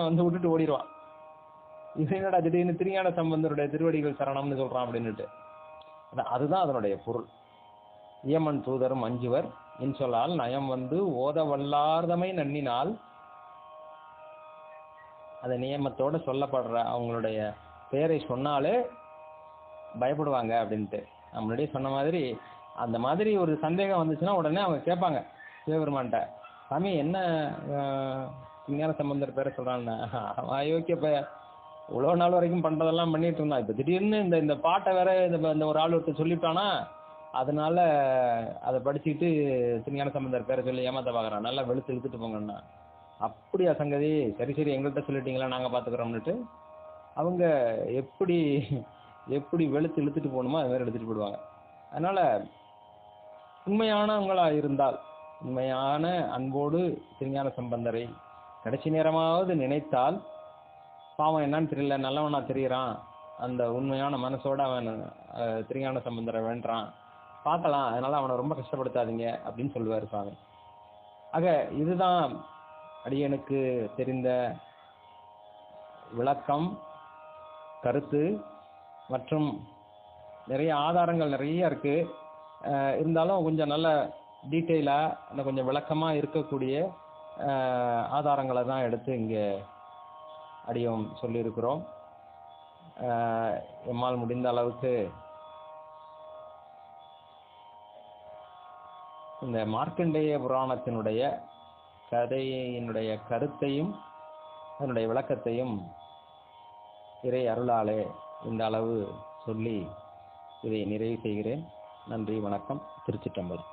வந்து விட்டுட்டு ஓடிடுவான். இது என்னடா திடீர்னு திருஞான சம்பந்தருடைய திருவடிகள் சரணம்னு சொல்கிறான் அப்படின்னுட்டு. அதுதான் அதனுடைய பொருள். இயமன் தூதரும் அஞ்சுவர் இன்சொல்லால் நயம் வந்து ஓத வல்லார்தமை நன்னினால், அந்த நியமத்தோடு சொல்லப்படுற அவங்களுடைய பேரை சொன்னாலே பயப்படுவாங்க அப்படின்ட்டு. நான் முன்னாடியே சொன்ன மாதிரி அந்த மாதிரி ஒரு சந்தேகம் வந்துச்சுன்னா உடனே அவங்க கேட்பாங்க சிவபெருமான்கிட்ட, சாமி என்ன விஞ்ஞான சம்பந்தர் பேரை சொல்கிறான்னு. அயோக்கிய இவ்வளோ நாள் வரைக்கும் பண்ணுறதெல்லாம் பண்ணிட்டு இருந்தான், இப்போ திடீர்னு இந்த பாட்டை வேற இந்த ஒரு ஆள் ஒருத்தர் சொல்லிவிட்டானா அதனால அதை படிச்சுக்கிட்டு திருஞான சம்பந்தர் பேரை சொல்லி ஏமாத்த பார்க்குறான், நல்லா வெளுத்து இழுத்துட்டு போங்கன்னா. அப்படியா சங்கதி, சரி சரி எங்கள்கிட்ட சொல்லிட்டீங்களா நாங்கள் பார்த்துக்குறோம்னுட்டு அவங்க எப்படி வெளுத்து இழுத்துட்டு போகணுமோ அது மாதிரி எடுத்துகிட்டு போயிடுவாங்க. அதனால் உண்மையானவங்களாக இருந்தால், உண்மையான அன்போடு திருஞான சம்பந்தரை கடைசி நேரமாவது நினைத்தால், பாவம் என்னன்னு தெரியல நல்லவனா தெரிகிறான், அந்த உண்மையான மனசோட அவன் திருஞான சம்பந்தரை வேண்டான், பார்க்கலாம், அதனால் அவனை ரொம்ப கஷ்டப்படுத்தாதீங்க அப்படின்னு சொல்லுவார் சுவாமி. ஆக இதுதான் அடியனுக்கு தெரிந்த விளக்கம், கருத்து மற்றும் நிறைய ஆதாரங்கள் நிறைய இருக்குது. இருந்தாலும் கொஞ்சம் நல்ல டீட்டெயிலாக கொஞ்சம் விளக்கமாக இருக்கக்கூடிய ஆதாரங்களை தான் எடுத்து இங்கே அடியும் சொல்லியிருக்கிறோம். எம்மால் முடிந்த அளவுக்கு இந்த மார்க்கண்டேய புராணத்தினுடைய கதையினுடைய கருத்தையும் அதனுடைய விளக்கத்தையும் இறை அருளாலே இந்த அளவு சொல்லி இதை நிறைவு செய்கிறேன். நன்றி, வணக்கம், திருச்சிற்றம்பலம்.